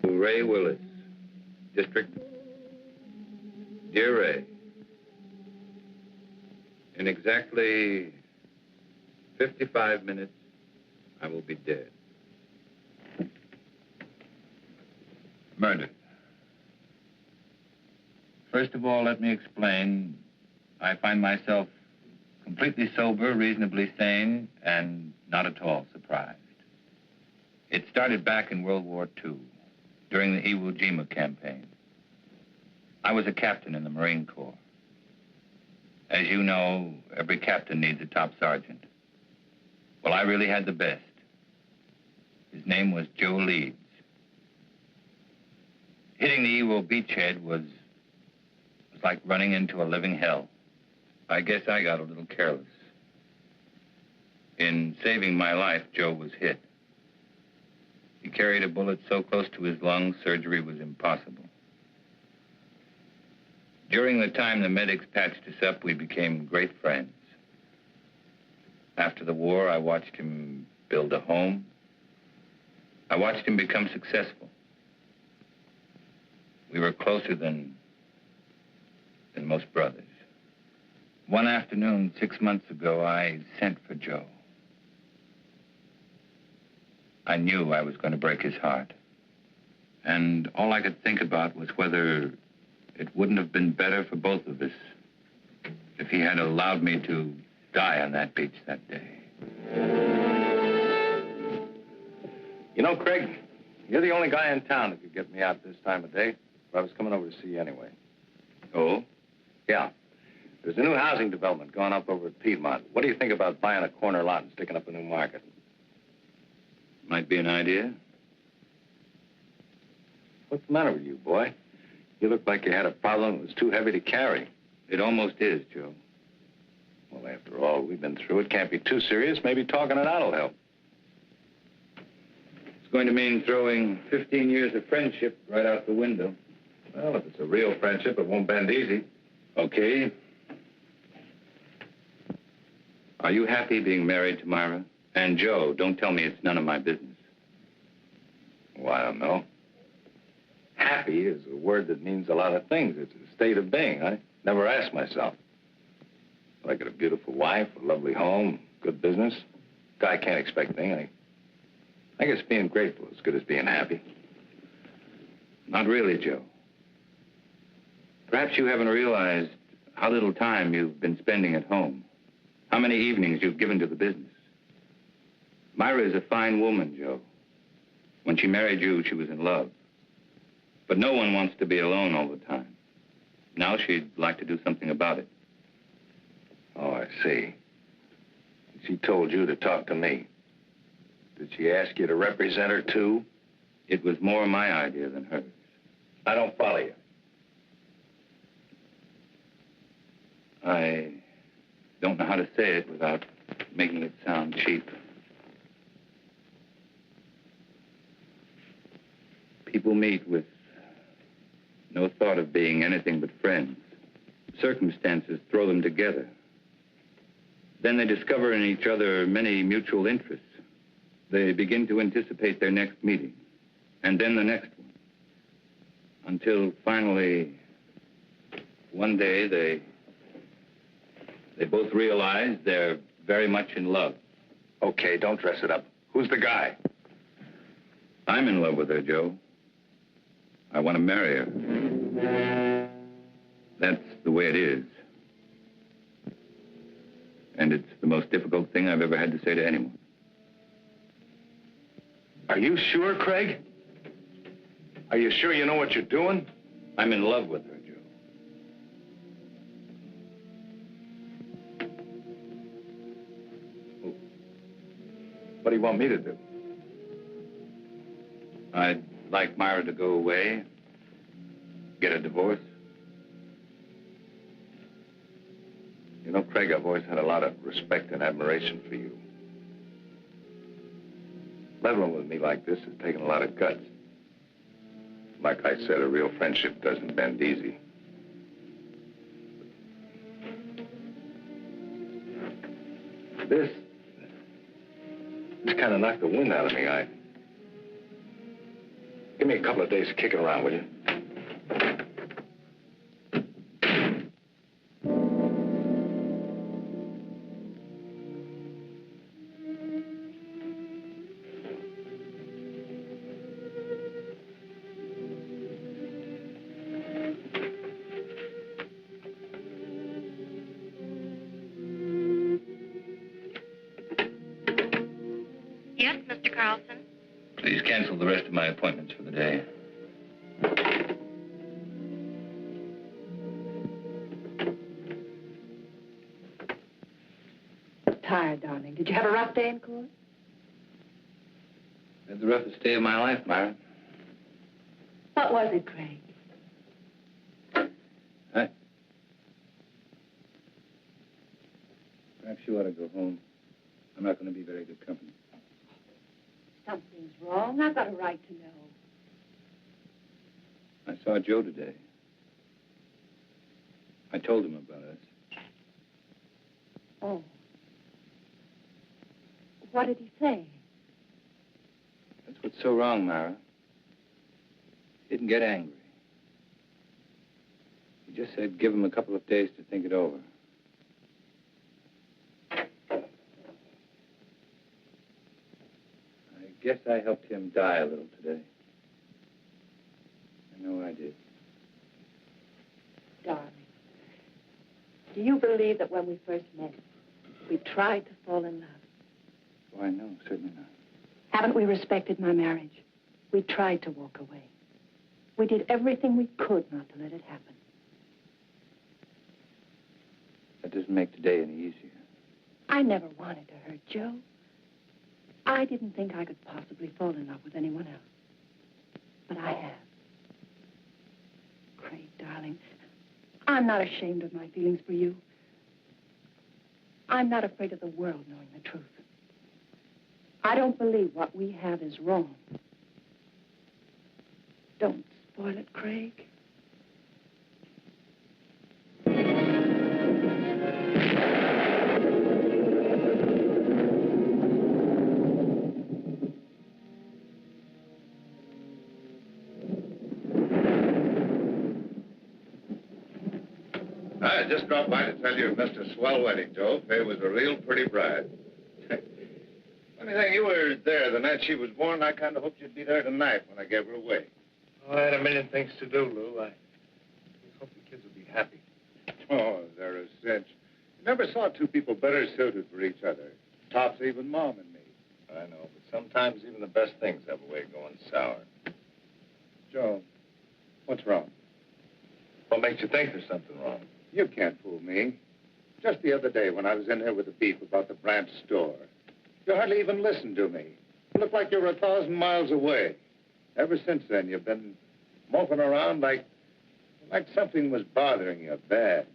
Ray Willis, District. Dear Ray, in exactly 55 minutes, I will be dead. Murdered. First of all, let me explain. I find myself completely sober, reasonably sane, and not at all surprised. It started back in World War II, during the Iwo Jima campaign. I was a captain in the Marine Corps. As you know, every captain needs a top sergeant. Well, I really had the best. His name was Joe Leeds. Hitting the Iwo beachhead was like running into a living hell. I guess I got a little careless. In saving my life, Joe was hit. He carried a bullet so close to his lungs, surgery was impossible. During the time the medics patched us up, we became great friends. After the war, I watched him build a home. I watched him become successful. We were closer than most brothers. One afternoon, 6 months ago, I sent for Joe. I knew I was going to break his heart. And all I could think about was whether it wouldn't have been better for both of us if he had allowed me to die on that beach that day. You know, Craig, you're the only guy in town that could get me out this time of day. But I was coming over to see you anyway. Oh? Yeah. There's a new housing development going up over at Piedmont. What do you think about buying a corner lot and sticking up a new market? Might be an idea. What's the matter with you, boy? You look like you had a problem that was too heavy to carry. It almost is, Joe. Well, after all we've been through, it can't be too serious. Maybe talking it out will help. It's going to mean throwing 15 years of friendship right out the window. Well, if it's a real friendship, it won't bend easy. Okay. Are you happy being married to Myra? And Joe, don't tell me it's none of my business. Well, I don't know. Happy is a word that means a lot of things. It's a state of being. I never asked myself. I got a beautiful wife, a lovely home, good business. Guy can't expect anything. I guess being grateful is as good as being happy. Not really, Joe. Perhaps you haven't realized how little time you've been spending at home. How many evenings you've given to the business. Myra is a fine woman, Joe. When she married you, she was in love. But no one wants to be alone all the time. Now she'd like to do something about it. Oh, I see. She told you to talk to me. Did she ask you to represent her, too? It was more my idea than hers. I don't follow you. I don't know how to say it without making it sound cheap. People meet with no thought of being anything but friends. Circumstances throw them together. Then they discover in each other many mutual interests. They begin to anticipate their next meeting, and then the next one. Until finally, one day, they both realize they're very much in love. Okay, don't dress it up. Who's the guy? I'm in love with her, Joe. I want to marry her. That's the way it is. And it's the most difficult thing I've ever had to say to anyone. Are you sure, Craig? Are you sure you know what you're doing? I'm in love with her, Joe. What do you want me to do? I'd like Myra to go away, get a divorce. You know, Craig, I've always had a lot of respect and admiration for you. Leveling with me like this has taken a lot of guts. Like I said, a real friendship doesn't bend easy. It's kind of knocked the wind out of me. Give me a couple of days to kick it around, will you? Yes, Mr. Carlson? Please cancel the rest of my appointments for the day. Tired, darling. Did you have a rough day in court? Had the roughest day of my life, Myra. What was it, Craig? Perhaps you ought to go home. I'm not going to be very good company. Something's wrong. I've got a right to know. I saw Joe today. I told him about us. Oh. What did he say? That's what's so wrong, Myra. He didn't get angry. He just said give him a couple of days to think it over. I guess I helped him die a little today. I know I did. Darling, do you believe that when we first met, we tried to fall in love? Why, no, certainly not. Haven't we respected my marriage? We tried to walk away. We did everything we could not to let it happen. That doesn't make today any easier. I never wanted to hurt Joe. I didn't think I could possibly fall in love with anyone else. But I have. Craig, darling, I'm not ashamed of my feelings for you. I'm not afraid of the world knowing the truth. I don't believe what we have is wrong. Don't spoil it, Craig. I just dropped by to tell you missed a swell wedding, Joe. Faye was a real pretty bride. Funny thing, you were there the night she was born. I kind of hoped you'd be there tonight when I gave her away. Oh, I had a million things to do, Lou. I hope the kids will be happy. Oh, they're a cinch. You never saw two people better suited for each other. Tops even Mom and me. I know, but sometimes even the best things have a way of going sour. Joe, what's wrong? What makes you think there's something wrong? You can't fool me. Just the other day when I was in here with the beef about the branch store, you hardly even listened to me. You looked like you were 1,000 miles away. Ever since then, you've been moping around like something was bothering you bad.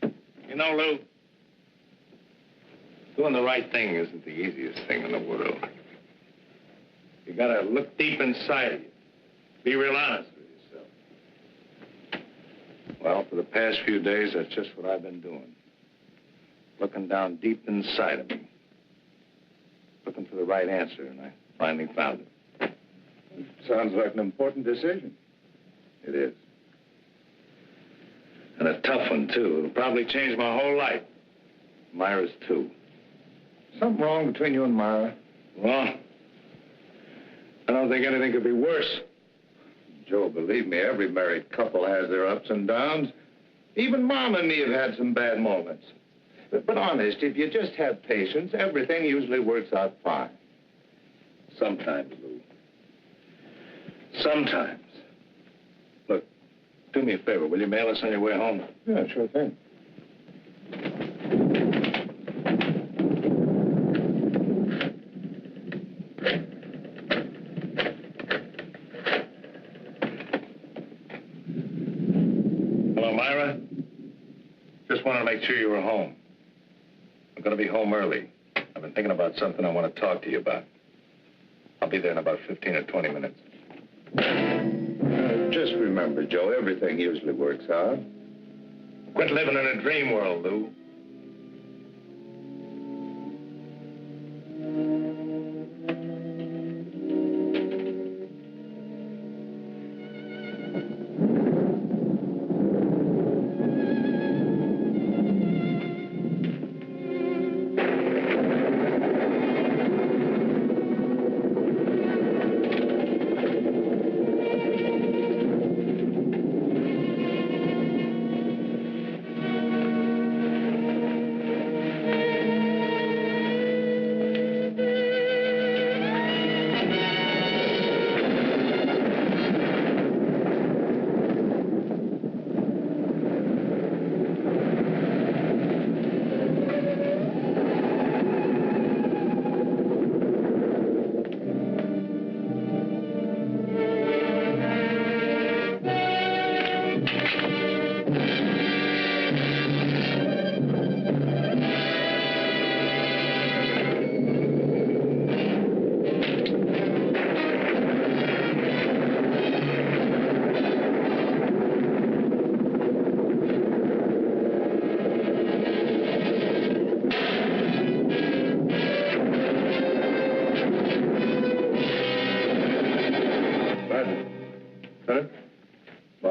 You know, Lou, doing the right thing isn't the easiest thing in the world. You gotta look deep inside of you. Be real honest with yourself. Well, for the past few days, that's just what I've been doing. Looking down deep inside of me. Looking for the right answer, and I finally found it. Sounds like an important decision. It is. And a tough one, too. It'll probably change my whole life. Myra's, too. Something wrong between you and Myra? Well, I don't think anything could be worse. Joe, believe me, every married couple has their ups and downs. Even Mom and me have had some bad moments. But honest, if you just have patience, everything usually works out fine. Sometimes, Lou. Sometimes. Look, do me a favor. Will you mail us on your way home? Yeah, sure thing. Hello, Myra. Just wanted to make sure you were home. I'm going to be home early. I've been thinking about something I want to talk to you about. I'll be there in about 15 or 20 minutes. Just remember, Joe, everything usually works out. Quit living in a dream world, Lou.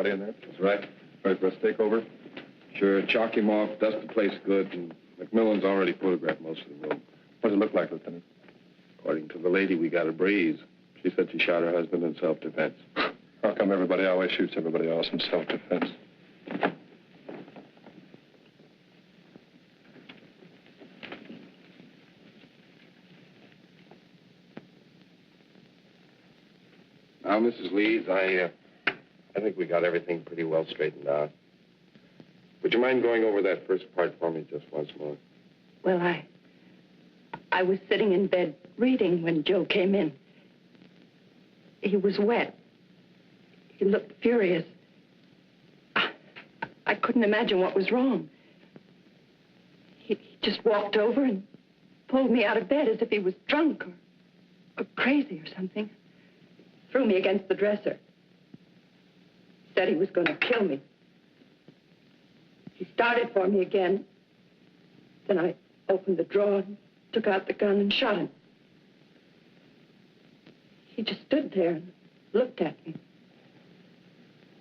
everybody in there? That's right. All right, let's take over. Sure, chalk him off, dust the place good, and McMillan's already photographed most of the room. What does it look like, Lieutenant? According to the lady, we got a breeze. She said she shot her husband in self-defense. How come everybody always shoots everybody else in self-defense? Now, Mrs. Leeds, I think we got everything pretty well straightened out. Would you mind going over that first part for me just once more? Well, I was sitting in bed reading when Joe came in. He was wet. He looked furious. I couldn't imagine what was wrong. He just walked over and pulled me out of bed as if he was drunk or crazy or something. Threw me against the dresser. Said he was going to kill me. He started for me again. Then I opened the drawer and took out the gun and shot him. He just stood there and looked at me.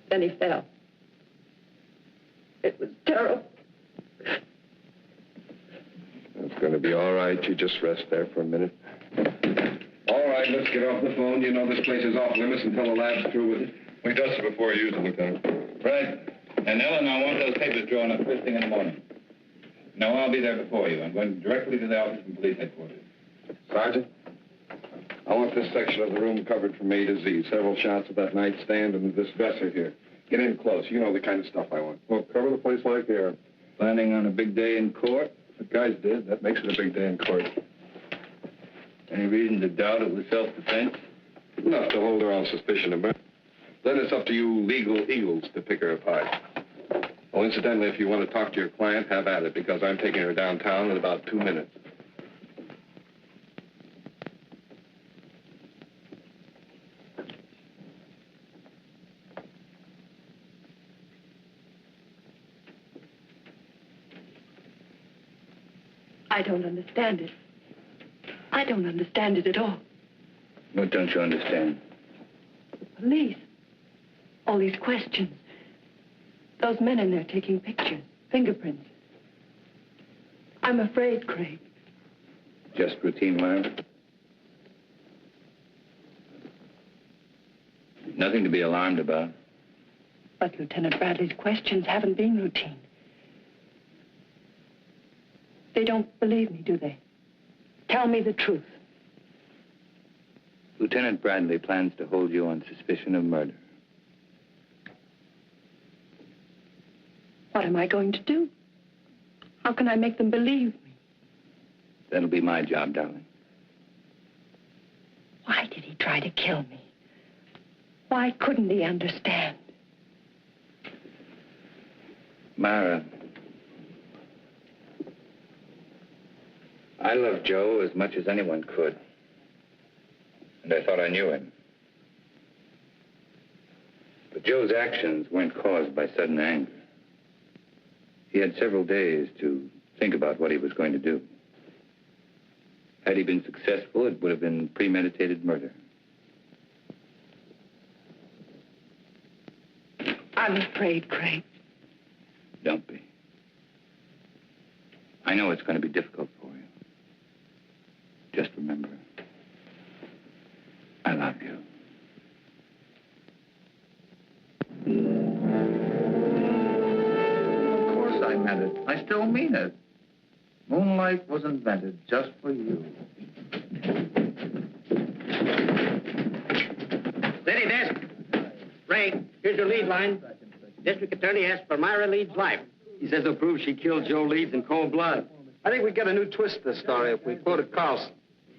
Then he fell. It was terrible. It's going to be all right. You just rest there for a minute. All right, let's get off the phone. You know this place is off limits until the lab's through with it. We dust it before you use it, Lieutenant. Right. And Ellen, I want those papers drawn up first thing in the morning. No, I'll be there before you. I'm going directly to the office from police headquarters. Sergeant, I want this section of the room covered from A to Z. Several shots of that nightstand and this dresser here. Get in close. You know the kind of stuff I want. Well, cover the place like here. Planning on a big day in court? The guys did. That makes it a big day in court. Any reason to doubt it was self-defense? Enough to hold her on suspicion of murder. Then it's up to you legal eagles to pick her apart. Oh, incidentally, if you want to talk to your client, have at it, because I'm taking her downtown in about 2 minutes. I don't understand it. I don't understand it at all. What don't you understand? The police. All these questions. Those men in there taking pictures, fingerprints. I'm afraid, Craig. Just routine, Myra? Nothing to be alarmed about. But Lieutenant Bradley's questions haven't been routine. They don't believe me, do they? Tell me the truth. Lieutenant Bradley plans to hold you on suspicion of murder. What am I going to do? How can I make them believe me? That'll be my job, darling. Why did he try to kill me? Why couldn't he understand? Myra, I love Joe as much as anyone could. And I thought I knew him. But Joe's actions weren't caused by sudden anger. He had several days to think about what he was going to do. Had he been successful, it would have been premeditated murder. I'm afraid, Craig. Don't be. I know it's going to be difficult for you. Just remember, I love you. Of course I meant it. I still mean it. Moonlight was invented just for you. Steady, desk. Ray, here's your lead line. District Attorney asks for Myra Leeds' life. He says he'll prove she killed Joe Leeds in cold blood. I think we get a new twist to this story if we quoted Carlson.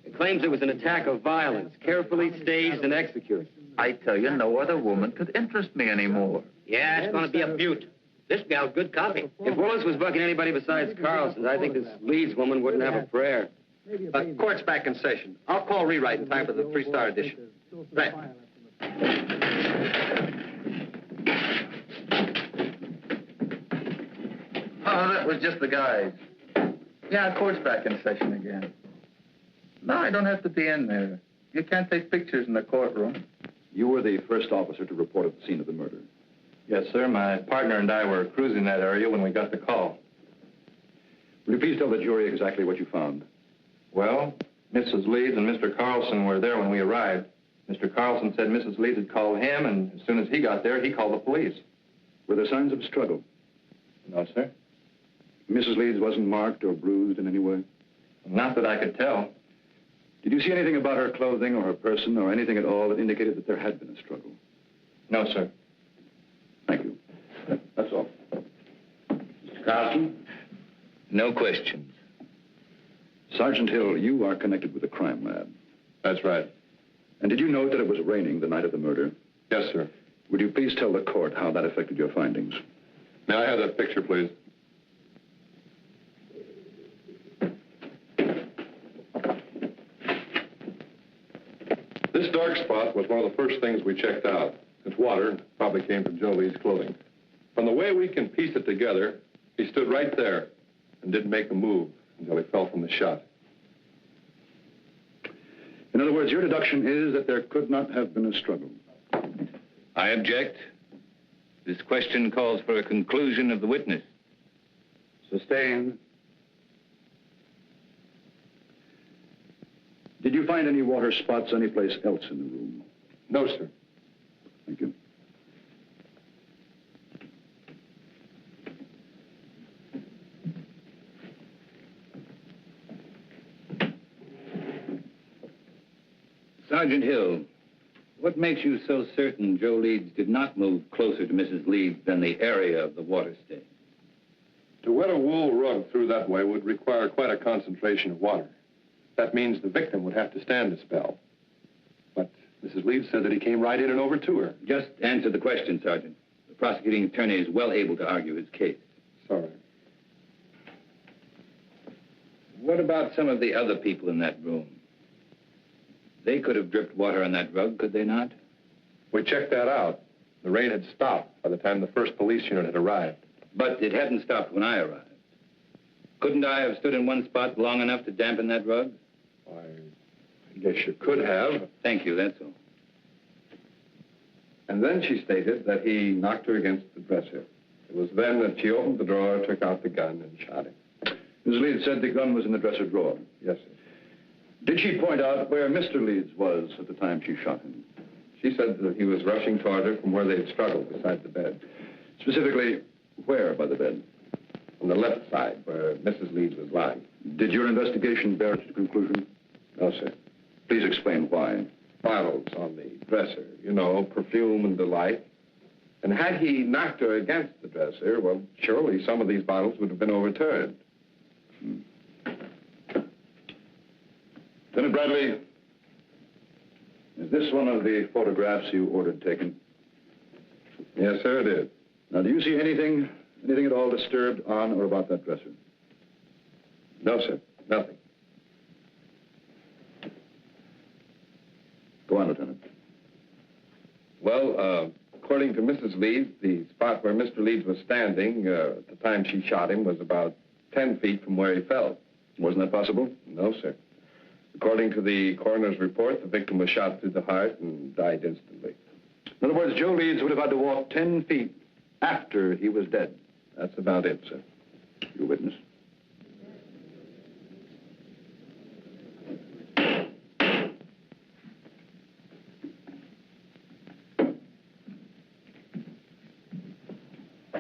It claims it was an attack of violence, carefully staged and executed. I tell you, no other woman could interest me anymore. Yeah, it's going to be a beaut. This gal's good copy. If Willis was bucking anybody besides Carlson, I think this Leeds woman wouldn't have a prayer. Court's back in session. I'll call rewrite in time for the 3-star edition. Right. Oh, that was just the guys. Yeah, court's back in session again. No, I don't have to be in there. You can't take pictures in the courtroom. You were the first officer to report at the scene of the murder. Yes, sir. My partner and I were cruising that area when we got the call. Will you please tell the jury exactly what you found? Well, Mrs. Leeds and Mr. Carlson were there when we arrived. Mr. Carlson said Mrs. Leeds had called him, and as soon as he got there, he called the police. Were there signs of struggle? No, sir. Mrs. Leeds wasn't marked or bruised in any way? Not that I could tell. Did you see anything about her clothing or her person or anything at all that indicated that there had been a struggle? No, sir. Thank you. That's all. Mr. Carlson? No questions. Sergeant Hill, you are connected with the crime lab. That's right. And did you note that it was raining the night of the murder? Yes, sir. Would you please tell the court how that affected your findings? May I have that picture, please? This dark spot was one of the first things we checked out. It's water, probably came from Joe Lee's clothing. From the way we can piece it together, he stood right there and didn't make a move until he fell from the shot. In other words, your deduction is that there could not have been a struggle. I object. This question calls for a conclusion of the witness. Sustained. Did you find any water spots anyplace else in the room? No, sir. Thank you. Sergeant Hill, what makes you so certain Joe Leeds did not move closer to Mrs. Leeds than the area of the water stain? To wet a wool rug through that way would require quite a concentration of water. That means the victim would have to stand a spell. But Mrs. Leeds said that he came right in and over to her. Just answer the question, Sergeant. The prosecuting attorney is well able to argue his case. Sorry. What about some of the other people in that room? They could have dripped water on that rug, could they not? We checked that out. The rain had stopped by the time the first police unit had arrived. But it hadn't stopped when I arrived. Couldn't I have stood in one spot long enough to dampen that rug? I guess you could have. Thank you, that's all. And then she stated that he knocked her against the dresser. It was then that she opened the drawer, took out the gun, and shot him. Ms. Leeds said the gun was in the dresser drawer. Yes, sir. Did she point out where Mr. Leeds was at the time she shot him? She said that he was rushing toward her from where they had struggled beside the bed. Specifically, where by the bed? On the left side, where Mrs. Leeds was lying. Did your investigation bear its conclusion? No, sir. Please explain why. Bottles on the dresser, you know, perfume and delight. And had he knocked her against the dresser, well, surely some of these bottles would have been overturned. Lieutenant Bradley, is this one of the photographs you ordered taken? Yes, sir, it is. Now, do you see anything at all disturbed on or about that dresser? No, sir, nothing. Go on, Lieutenant. Well, according to Mrs. Leeds, the spot where Mr. Leeds was standing at the time she shot him was about 10 feet from where he fell. Wasn't that possible? No, sir. According to the coroner's report, the victim was shot through the heart and died instantly. In other words, Joe Leeds would have had to walk 10 feet after he was dead. That's about it, sir. You witness?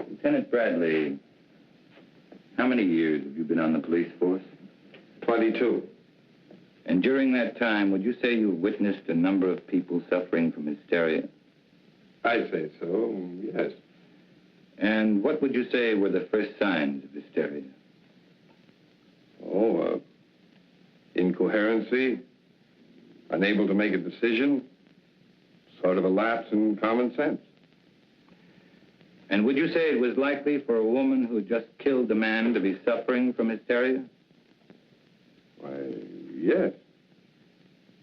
Lieutenant Bradley, how many years have you been on the police force? 22. And during that time, would you say you witnessed a number of people suffering from hysteria? I'd say so, yes. And what would you say were the first signs of hysteria? Oh, incoherency, unable to make a decision, sort of a lapse in common sense. And would you say it was likely for a woman who just killed a man to be suffering from hysteria? Why, yes.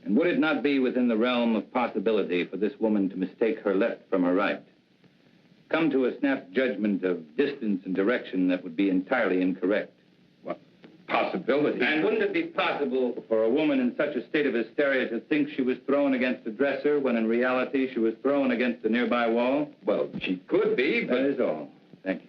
And would it not be within the realm of possibility for this woman to mistake her left from her right? Come to a snap judgment of distance and direction that would be entirely incorrect? Well, possibility. And wouldn't it be possible for a woman in such a state of hysteria to think she was thrown against a dresser when in reality she was thrown against a nearby wall? Well, she could be, but... That is all. Thank you.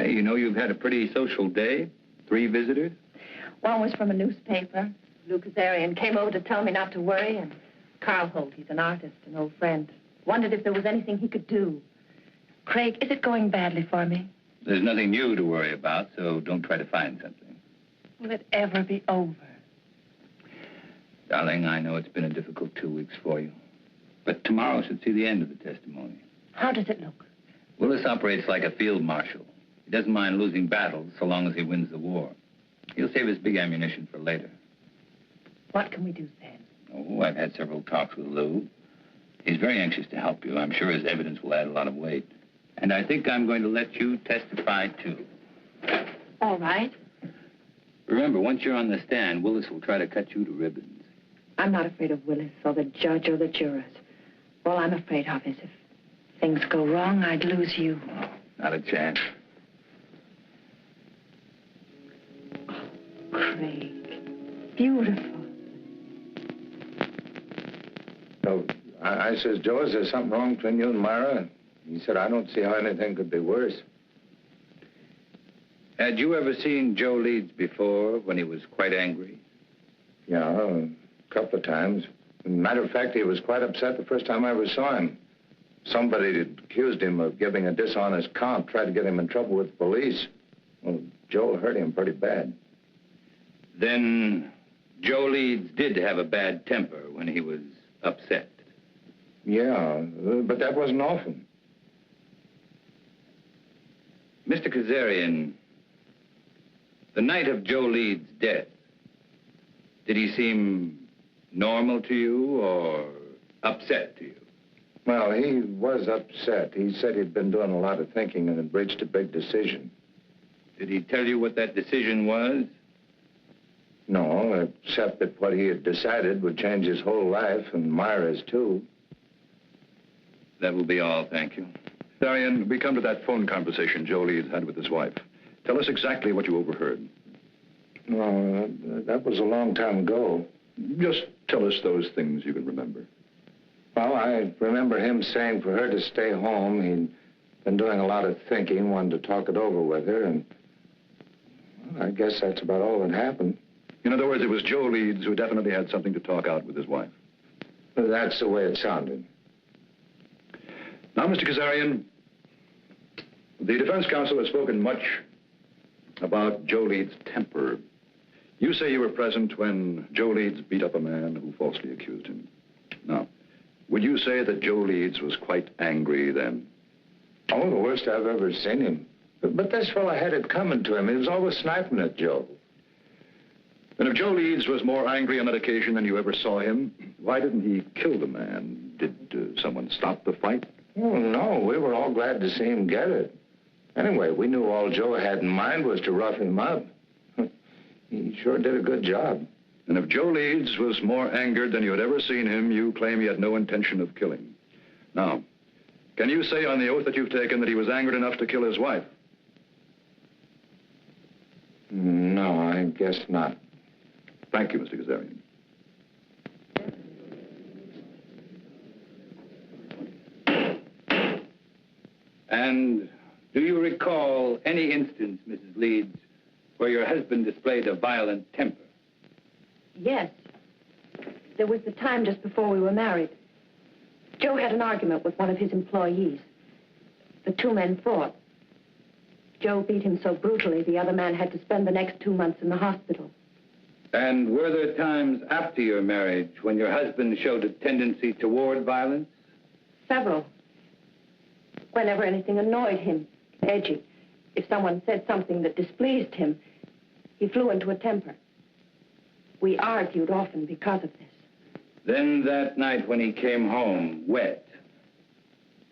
You know you've had a pretty social day. 3 visitors. One was from a newspaper. Lou Kazarian came over to tell me not to worry, and Carl Holt, he's an artist, an old friend, wondered if there was anything he could do. Craig, is it going badly for me? There's nothing new to worry about, so don't try to find something. Will it ever be over? Darling, I know it's been a difficult 2 weeks for you, but tomorrow should see the end of the testimony. How does it look? Willis operates like a field marshal. He doesn't mind losing battles so long as he wins the war. He'll save his big ammunition for later. What can we do then? Oh, I've had several talks with Lou. He's very anxious to help you. I'm sure his evidence will add a lot of weight. And I think I'm going to let you testify, too. All right. Remember, once you're on the stand, Willis will try to cut you to ribbons. I'm not afraid of Willis or the judge or the jurors. All I'm afraid of is if things go wrong, I'd lose you. Oh, not a chance. Craig, beautiful. So I says, Joe, is there something wrong between you and Myra? He said, I don't see how anything could be worse. Had you ever seen Joe Leeds before when he was quite angry? Yeah, a couple of times. Matter of fact, he was quite upset the first time I ever saw him. Somebody had accused him of giving a dishonest comp, tried to get him in trouble with the police. Well, Joe hurt him pretty bad. Then Joe Leeds did have a bad temper when he was upset. Yeah, but that wasn't often. Mr. Kazarian, the night of Joe Leeds' death, did he seem normal to you or upset to you? Well, he was upset. He said he'd been doing a lot of thinking and had reached a big decision. Did he tell you what that decision was? No, except that what he had decided would change his whole life, and Myra's, too. That will be all, thank you. Darian, we come to that phone conversation Joe Leeds had with his wife. Tell us exactly what you overheard. No, that was a long time ago. Just tell us those things you can remember. Well, I remember him saying for her to stay home. He'd been doing a lot of thinking, wanted to talk it over with her, and well, I guess that's about all that happened. In other words, it was Joe Leeds who definitely had something to talk out with his wife. That's the way it sounded. Now, Mr. Kazarian, the defense counsel has spoken much about Joe Leeds' temper. You say you were present when Joe Leeds beat up a man who falsely accused him. Now, would you say that Joe Leeds was quite angry then? Oh, the worst I've ever seen him. But this fellow had it coming to him. He was always sniping at Joe. And if Joe Leeds was more angry on that occasion than you ever saw him, why didn't he kill the man? Did someone stop the fight? Oh, no. We were all glad to see him get it. Anyway, we knew all Joe had in mind was to rough him up. He sure did a good job. And if Joe Leeds was more angered than you had ever seen him, you claim he had no intention of killing. Now, can you say on the oath that you've taken that he was angered enough to kill his wife? No, I guess not. Thank you, Mr. Kazarian. And do you recall any instance, Mrs. Leeds, where your husband displayed a violent temper? Yes. There was the time just before we were married. Joe had an argument with one of his employees. The two men fought. Joe beat him so brutally, the other man had to spend the next 2 months in the hospital. And were there times after your marriage when your husband showed a tendency toward violence? Several. Whenever anything annoyed him, edgy. If someone said something that displeased him, He flew into a temper. We argued often because of this. Then that night when he came home, wet,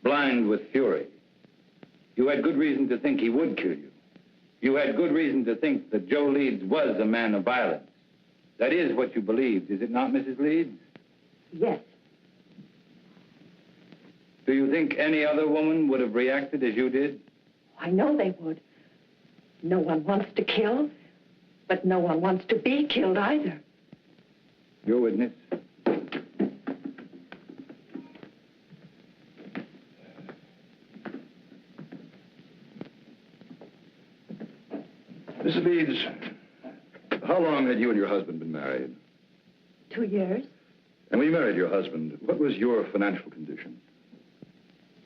blind with fury, you had good reason to think he would kill you. You had good reason to think that Joe Leeds was a man of violence. That is what you believed, is it not, Mrs. Leeds? Yes. Do you think any other woman would have reacted as you did? I know they would. No one wants to kill, but no one wants to be killed either. Your witness. Mrs. Leeds, how long had you and your husband been married? 2 years. And when you married your husband, what was your financial condition?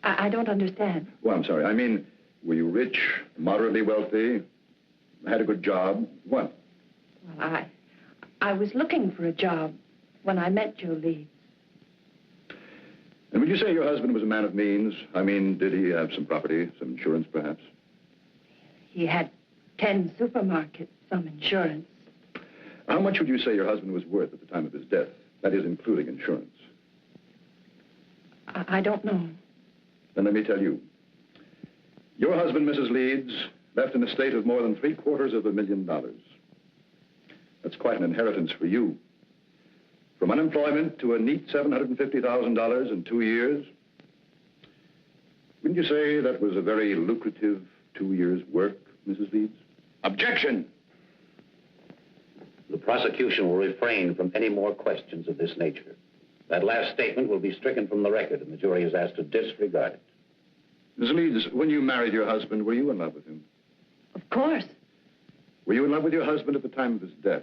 I don't understand. Well, I'm sorry. I mean, were you rich, moderately wealthy, had a good job? What? Well, I was looking for a job when I met Joe Leeds. And would you say your husband was a man of means? I mean, did he have some property, some insurance, perhaps? He had 10 supermarkets, some insurance. How much would you say your husband was worth at the time of his death? That is, including insurance. I don't know. Then let me tell you. Your husband, Mrs. Leeds, left an estate of more than $750,000. That's quite an inheritance for you. From unemployment to a neat $750,000 in 2 years. Wouldn't you say that was a very lucrative 2 years' work, Mrs. Leeds? Objection! The prosecution will refrain from any more questions of this nature. That last statement will be stricken from the record, and the jury is asked to disregard it. Mrs. Leeds, when you married your husband, were you in love with him? Of course. Were you in love with your husband at the time of his death?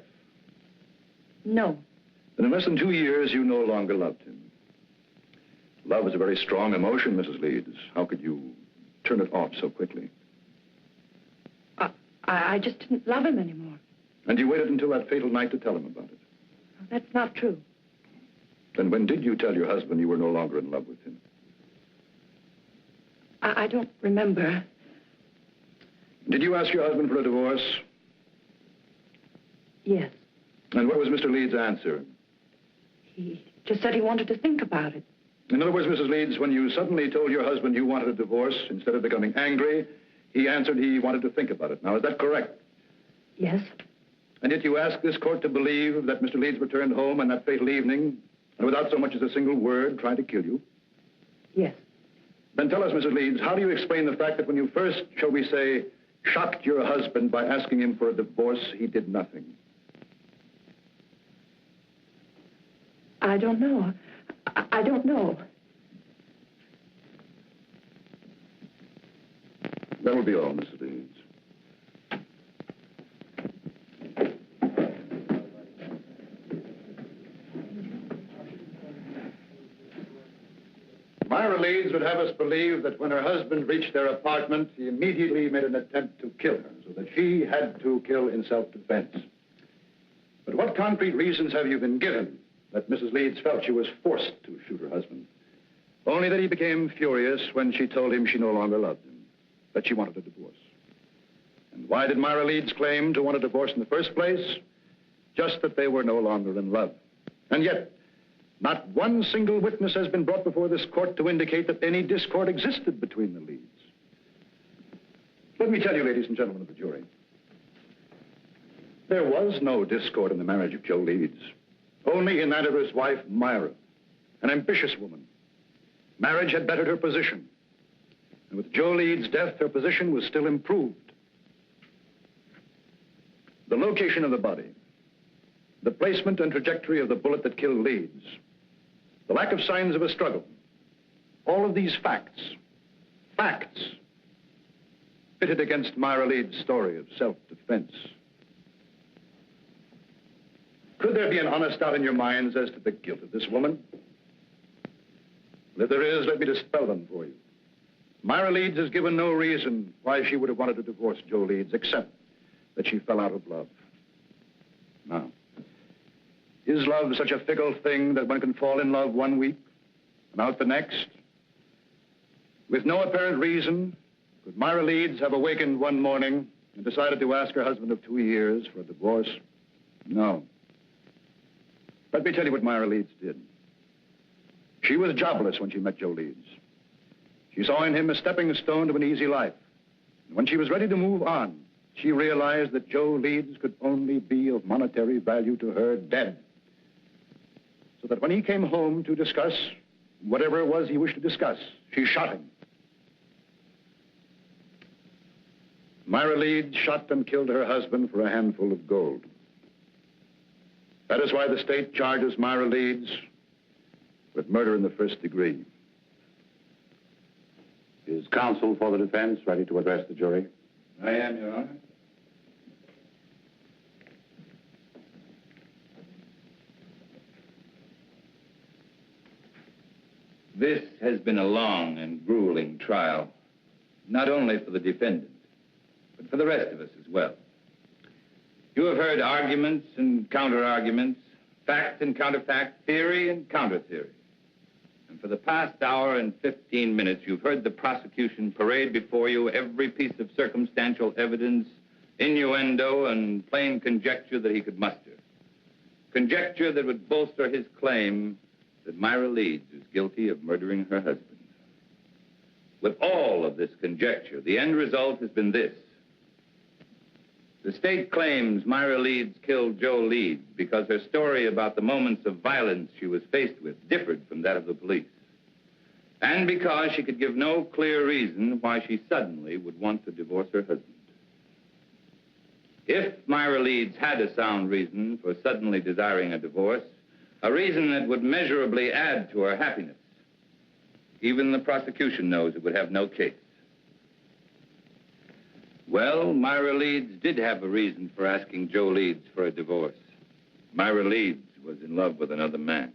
No. Then in less than 2 years, you no longer loved him. Love is a very strong emotion, Mrs. Leeds. How could you turn it off so quickly? I just didn't love him anymore. And you waited until that fatal night to tell him about it? That's not true. Then when did you tell your husband you were no longer in love with him? I don't remember. Did you ask your husband for a divorce? Yes. And what was Mr. Leeds' answer? He just said he wanted to think about it. In other words, Mrs. Leeds, when you suddenly told your husband you wanted a divorce, instead of becoming angry, he answered he wanted to think about it. Now, is that correct? Yes. And yet you ask this court to believe that Mr. Leeds returned home on that fatal evening, and without so much as a single word, tried to kill you? Yes. Then tell us, Mrs. Leeds, how do you explain the fact that when you first, shall we say, shocked your husband by asking him for a divorce, he did nothing? I don't know. I don't know. That will be all, Mrs. Leeds. Myra Leeds would have us believe that when her husband reached their apartment, he immediately made an attempt to kill her, so that she had to kill in self-defense. But what concrete reasons have you been given that Mrs. Leeds felt she was forced to shoot her husband? Only that he became furious when she told him she no longer loved him, that she wanted a divorce. And why did Myra Leeds claim to want a divorce in the first place? Just that they were no longer in love. And yet, not one single witness has been brought before this court to indicate that any discord existed between the Leeds. Let me tell you, ladies and gentlemen of the jury, there was no discord in the marriage of Joe Leeds, only in that of his wife, Myra, an ambitious woman. Marriage had bettered her position, and with Joe Leeds' death, her position was still improved. The location of the body, the placement and trajectory of the bullet that killed Leeds, the lack of signs of a struggle, all of these facts, pitted against Myra Leeds' story of self-defense. Could there be an honest doubt in your minds as to the guilt of this woman? Well, if there is, let me dispel them for you. Myra Leeds has given no reason why she would have wanted to divorce Joe Leeds, except that she fell out of love. Now, is love such a fickle thing that one can fall in love one week and out the next? With no apparent reason, could Myra Leeds have awakened one morning and decided to ask her husband of 2 years for a divorce? No. Let me tell you what Myra Leeds did. She was jobless when she met Joe Leeds. She saw in him a stepping stone to an easy life. And when she was ready to move on, she realized that Joe Leeds could only be of monetary value to her dead. So that when he came home to discuss whatever it was he wished to discuss, she shot him. Myra Leeds shot and killed her husband for a handful of gold. That is why the state charges Myra Leeds with murder in the first degree. Is counsel for the defense ready to address the jury? I am, Your Honor. This has been a long and grueling trial, not only for the defendant, but for the rest of us as well. You have heard arguments and counter-arguments, fact and counterfact, theory and counter-theory. And for the past hour and 15 minutes, you've heard the prosecution parade before you every piece of circumstantial evidence, innuendo, and plain conjecture that he could muster. Conjecture that would bolster his claim that Myra Leeds is guilty of murdering her husband. With all of this conjecture, the end result has been this. The state claims Myra Leeds killed Joe Leeds because her story about the moments of violence she was faced with differed from that of the police. And because she could give no clear reason why she suddenly would want to divorce her husband. If Myra Leeds had a sound reason for suddenly desiring a divorce, a reason that would measurably add to her happiness, even the prosecution knows it would have no case. Well, Myra Leeds did have a reason for asking Joe Leeds for a divorce. Myra Leeds was in love with another man.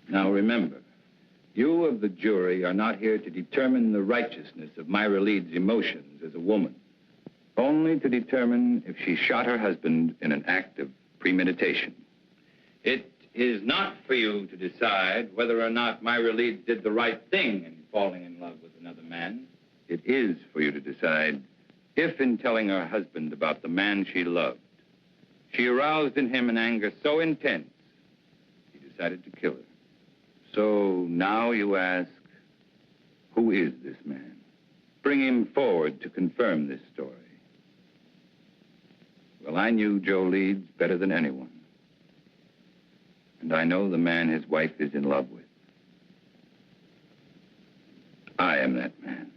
Now remember, you of the jury are not here to determine the righteousness of Myra Leeds' emotions as a woman. Only to determine if she shot her husband in an act of premeditation. It is not for you to decide whether or not Myra Leeds did the right thing in falling in love with another man. It is for you to decide if, in telling her husband about the man she loved, she aroused in him an anger so intense, he decided to kill her. So now you ask, who is this man? Bring him forward to confirm this story. Well, I knew Joe Leeds better than anyone. And I know the man his wife is in love with. I am that man.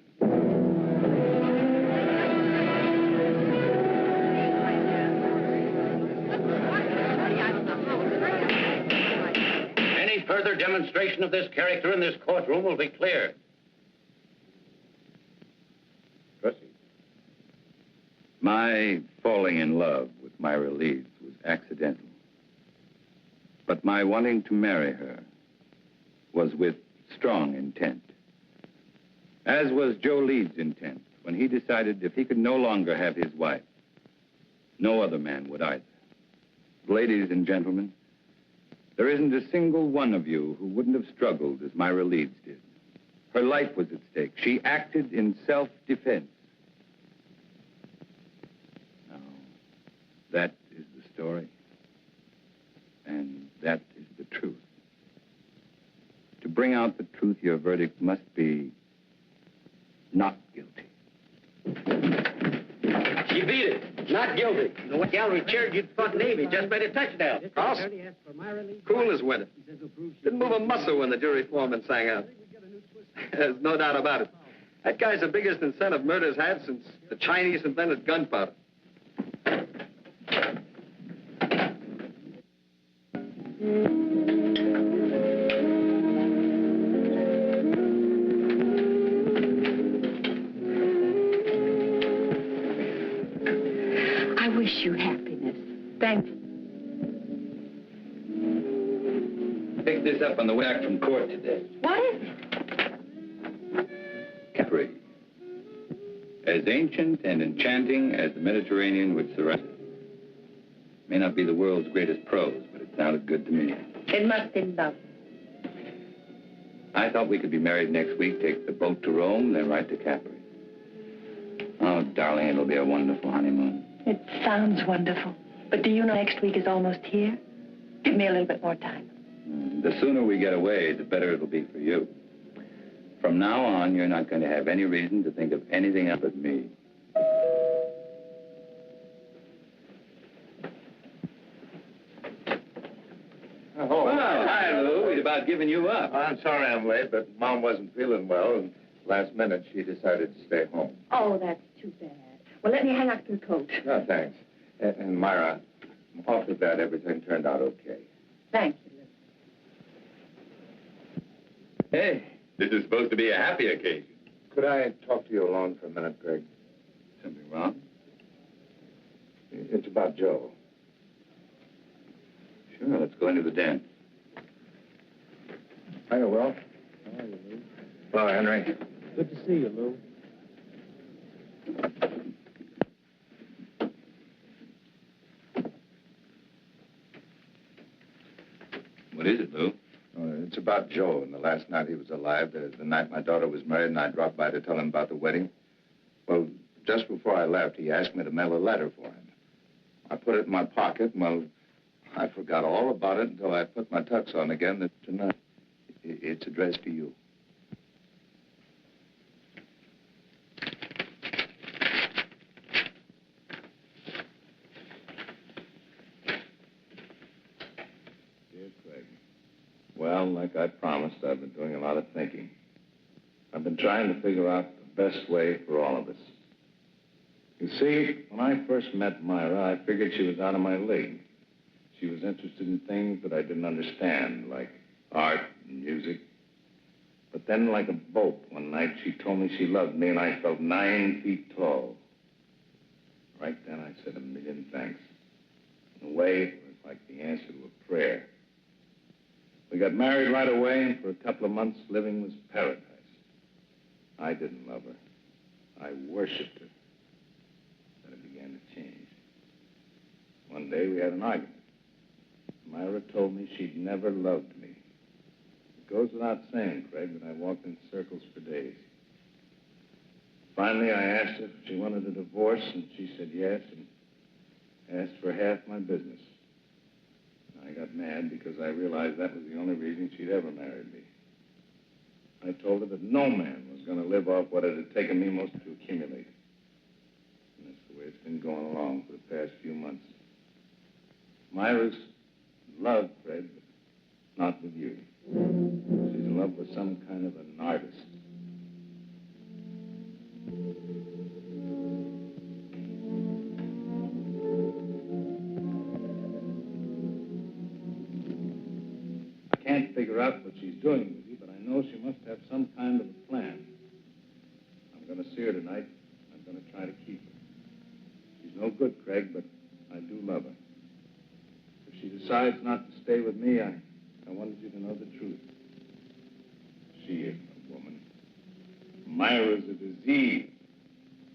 Any further demonstration of this character in this courtroom will be clear. Proceed. My falling in love with Myra Leeds was accidental. But my wanting to marry her was with strong intent. As was Joe Leeds' intent when he decided if he could no longer have his wife, no other man would either. Ladies and gentlemen, there isn't a single one of you who wouldn't have struggled as Myra Leeds did. Her life was at stake. She acted in self-defense. Now, that is the story. And that is the truth. To bring out the truth, your verdict must be not guilty. She beat it. Not guilty. The gallery cheered you'd fought Navy. Just made a touchdown. Cross? Cool as winter. Didn't move a muscle when the jury foreman sang out. There's no doubt about it. That guy's the biggest incentive murder's had since the Chinese invented gunpowder. I wish you happiness. Thanks. Picked this up on the way back from court today. What is it? Capri. As ancient and enchanting as the Mediterranean would surround it. May not be the world's greatest prose, but it sounded good to me. It must be love. I thought we could be married next week, take the boat to Rome, then right to Capri. Oh, darling, it'll be a wonderful honeymoon. It sounds wonderful. But do you know next week is almost here? Give me a little bit more time. The sooner we get away, the better it'll be for you. From now on, you're not going to have any reason to think of anything else but me. Oh, Well, hi, Lou. We'd about given you up. I'm sorry I'm late, but Mom wasn't feeling well, and last minute she decided to stay home. Oh, that's too bad. Well, let me hang up your coat. No, thanks. And Myra, I'm awfully glad everything turned out okay. Thank you, Lou. Hey, this is supposed to be a happy occasion. Could I talk to you alone for a minute, Greg? Something wrong? It's about Joe. Sure, let's go into the den. Hiya, Will. How are you, Lou? Hello, Henry. Good to see you, Lou. What is it, Lou? It's about Joe and the last night he was alive, the night my daughter was married, and I dropped by to tell him about the wedding. Well, just before I left, he asked me to mail a letter for him. I put it in my pocket, and, well, I forgot all about it until I put my tux on again tonight. It's addressed to you. Dear Craig, well, like I promised, I've been doing a lot of thinking. I've been trying to figure out the best way for all of us. You see, when I first met Myra, I figured she was out of my league. She was interested in things that I didn't understand, like art and music. But then, like a bolt, one night she told me she loved me, and I felt 9 feet tall. Right then, I said a million thanks. In a way, it was like the answer to a prayer. We got married right away, and for a couple of months, living was paradise. I didn't love her. I worshipped her. Then it began to change. One day, we had an argument. Myra told me she'd never loved me. It goes without saying, Craig, that I walked in circles for days. Finally, I asked her if she wanted a divorce, and she said yes, and asked for half my business. I got mad because I realized that was the only reason she'd ever married me. I told her that no man was going to live off what it had taken me most to accumulate. And that's the way it's been going along for the past few months. Myra's in love, Fred, but not with you. She's in love with some kind of an artist. I can't figure out what she's doing with you, but I know she must have some kind of a plan. I'm going to see her tonight. I'm going to try to keep her. She's no good, Craig, but I do love her. If she decides not to stay with me, I wanted you to know the truth. She isn't a woman. Myra's a disease.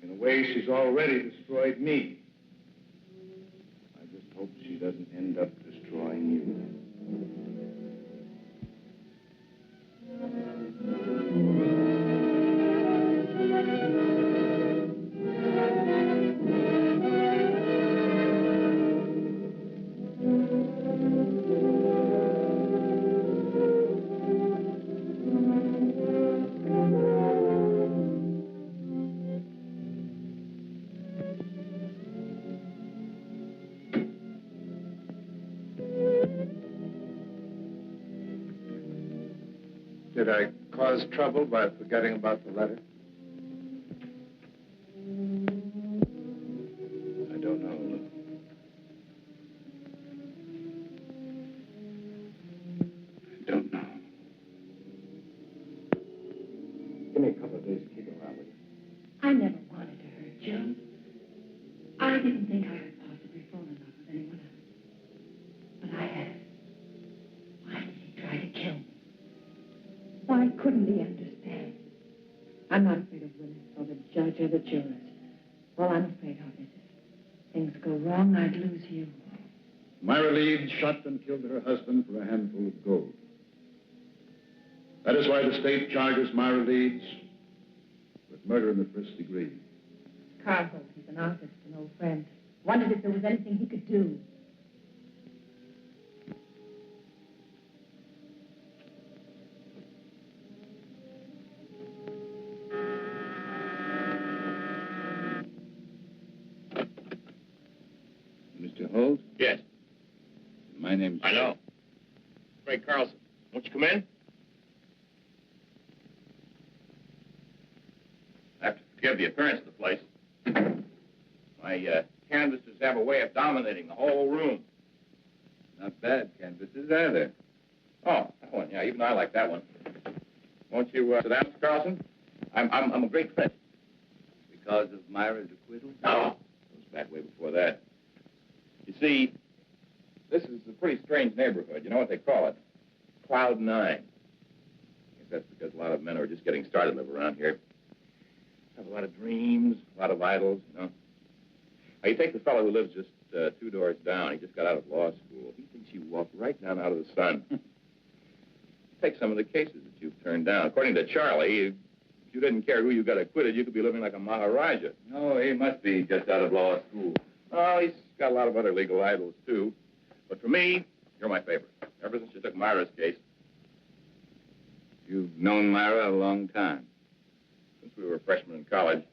In a way, she's already destroyed me. I just hope she doesn't end up destroying you. Did I cause trouble by forgetting about the letter? I don't know, Lou. I don't know. Give me a couple of days to keep it around with you. I never wanted to hurt Joe. I didn't think I could possibly fall in love with anyone else. But I had. Why did he try to kill me? Why couldn't he understand? I'm not afraid of Willis or the judge or the jurors. All I'm afraid of is if things go wrong, I'd lose you. Myra Leeds shot and killed her husband for a handful of gold. That is why the state charges Myra Leeds with murder in the first degree. Carlson, he's an artist, an old friend. Wondered if there was anything he could do. Mr. Holt? Yes. My name's... I know. Ray Carlson. Won't you come in? I have to forgive the appearance of the place. My canvases have a way of dominating the whole room. Not bad canvases either. Oh, that one. Yeah, even I like that one. Won't you sit down, Mr. Carlson? I'm a great friend. Because of Myra's acquittal? No. It goes back way before that. You see, this is a pretty strange neighborhood. You know what they call it? Cloud 9. I guess that's because a lot of men who are just getting started live around here. Have a lot of dreams, a lot of idols, you know. Now, you take the fellow who lives just 2 doors down. He just got out of law school. He thinks you walk right down out of the sun. Take some of the cases that you've turned down. According to Charlie, if you didn't care who you got acquitted, you could be living like a Maharaja. Oh, he must be just out of law school. Oh, he's got a lot of other legal idols, too. But for me, you're my favorite. Ever since you took Myra's case. You've known Myra a long time. Since we were freshmen in college.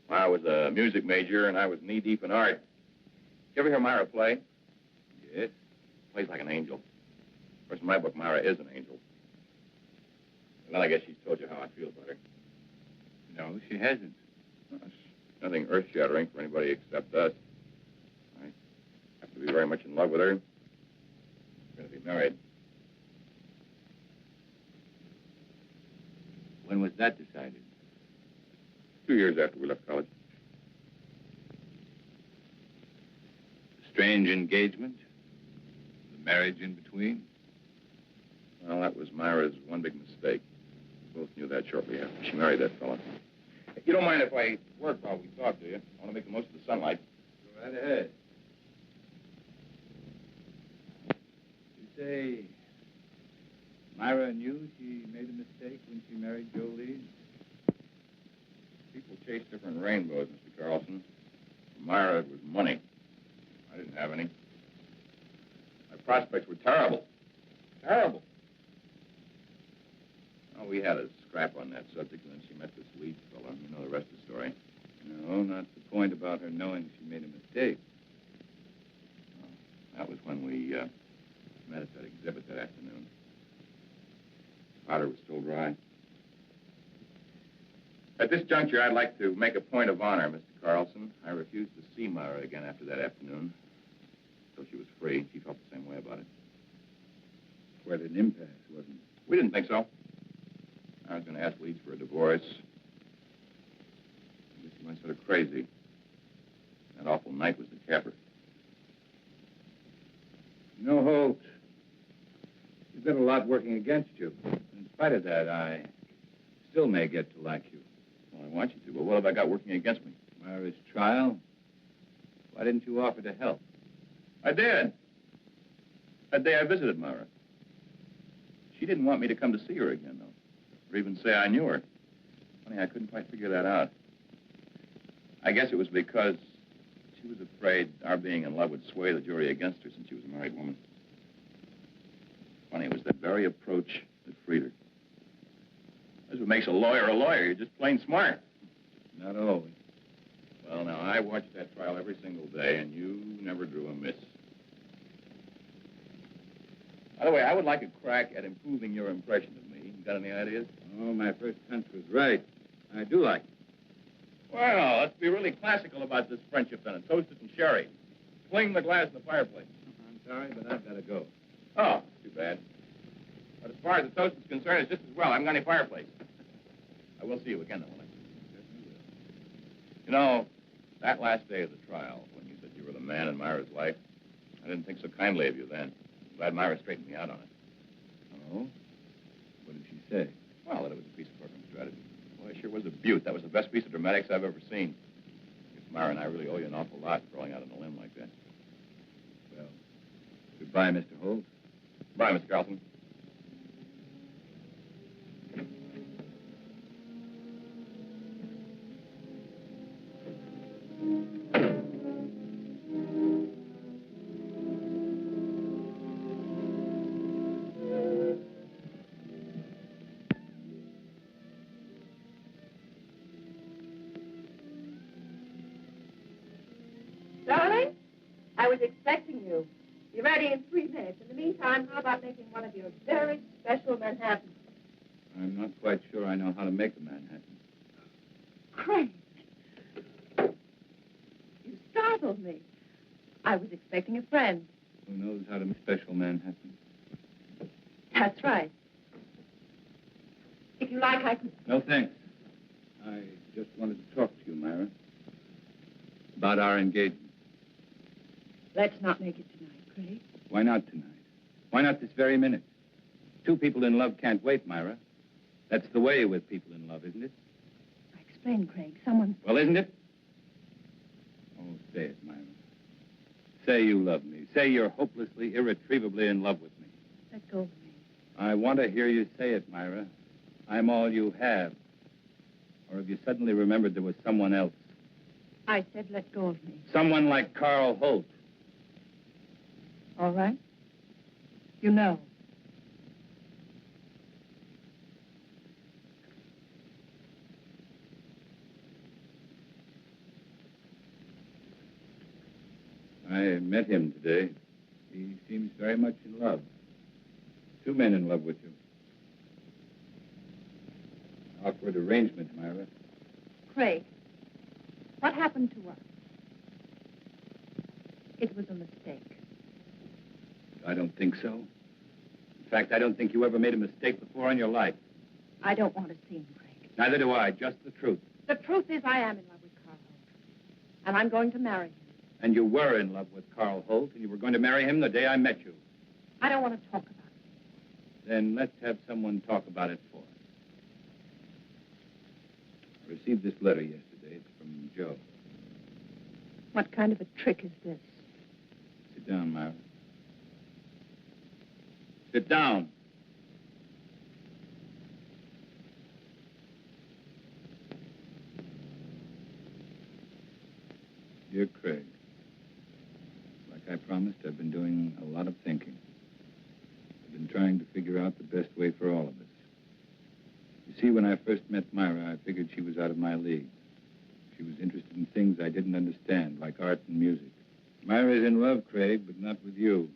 Myra was a music major, and I was knee-deep in art. You ever hear Myra play? Yes. Plays like an angel. Of course, in my book, Myra is an angel. And then I guess she's told you how I feel about her. No, she hasn't. Well, it's nothing earth-shattering for anybody except us. I have to be very much in love with her. We're going to be married. When was that decided? 2 years after we left college. Strange engagement? The marriage in between? Well, that was Myra's one big mistake. We both knew that shortly after she married that fella. You don't mind if I work while we talk, do you? I want to make the most of the sunlight. Go right ahead. You say Myra knew she made a mistake when she married Joe Leeds? People chase different rainbows, Mr. Carlson. For Myra, it was money. I didn't have any. My prospects were terrible. Terrible. Oh, we had a scrap on that subject, and then she met this Leeds fella. You know the rest of the story. No, not the point about her knowing she made a mistake. Oh, that was when we met at that exhibit that afternoon. Powder was still dry. At this juncture, I'd like to make a point of honor, Mr. Carlson. I refused to see Myra again after that afternoon. Until she was free. She felt the same way about it. Quite an impasse, wasn't it? We didn't think so. I was going to ask Leeds for a divorce. I guess he went sort of crazy. That awful night was the capper. You know, Holt, you've got a lot working against you. In spite of that, I still may get to like you. Well, I want you to, but what have I got working against me? Myra's trial. Why didn't you offer to help? I did. That day I visited Myra. She didn't want me to come to see her again, though. Or even say I knew her. Funny, I couldn't quite figure that out. I guess it was because she was afraid our being in love would sway the jury against her since she was a married woman. Funny, it was that very approach that freed her. That's what makes a lawyer a lawyer. You're just plain smart. Not always. Well, now, I watched that trial every single day, and you never drew a miss. By the way, I would like a crack at improving your impression of me. You got any ideas? Oh, my first hunch was right. I do like it. Well, let's be really classical about this friendship, then, and toast it in sherry. Fling the glass in the fireplace. I'm sorry, but I've got to go. Oh, too bad. But as far as the toast is concerned, it's just as well. I haven't got any fireplace. I will see you again, though, won't I? You know, that last day of the trial, when you said you were the man in Myra's life, I didn't think so kindly of you then. I'm glad Myra straightened me out on it. Oh? What did she say? Well, that it was a piece of courtroom strategy. Well, it sure was a beaut. That was the best piece of dramatics I've ever seen. I guess Myra and I really owe you an awful lot for going out on a limb like that. Well, Bye, Mr. Holt. Bye, Mr. Carlson. Darling, I was expecting you. Be ready in 3 minutes. In the meantime, how about making one of your very special Manhattans? I'm not quite sure I know how to make a Manhattan. Craig, you startled me. I was expecting a friend. Who knows how to make special Manhattan? That's right. If you like, I could... No, thanks. I just wanted to talk to you, Myra. About our engagement. Let's not make it tonight, Craig. Why not tonight? Why not this very minute? Two people in love can't wait, Myra. That's the way with people in love, isn't it? Explain, Craig. Someone... Well, isn't it? Oh, say it, Myra. Say you love me. Say you're hopelessly, irretrievably in love with me. Let go of me. I want to hear you say it, Myra. I'm all you have. Or have you suddenly remembered there was someone else? I said let go of me. Someone like Carl Holt. All right. You know. I met him today. He seems very much in love. Two men in love with you. Awkward arrangement, Myra. Craig, what happened to us? It was a mistake. I don't think so. In fact, I don't think you ever made a mistake before in your life. I don't want to see him, Craig. Neither do I. Just the truth. The truth is I am in love with Carl Holt. And I'm going to marry him. And you were in love with Carl Holt, and you were going to marry him the day I met you. I don't want to talk about it. Then let's have someone talk about it for us. I received this letter yesterday. It's from Joe. What kind of a trick is this? Sit down, Myra. Sit down. Dear Craig, like I promised, I've been doing a lot of thinking. I've been trying to figure out the best way for all of us. You see, when I first met Myra, I figured she was out of my league. She was interested in things I didn't understand, like art and music. Myra's in love, Craig, but not with you.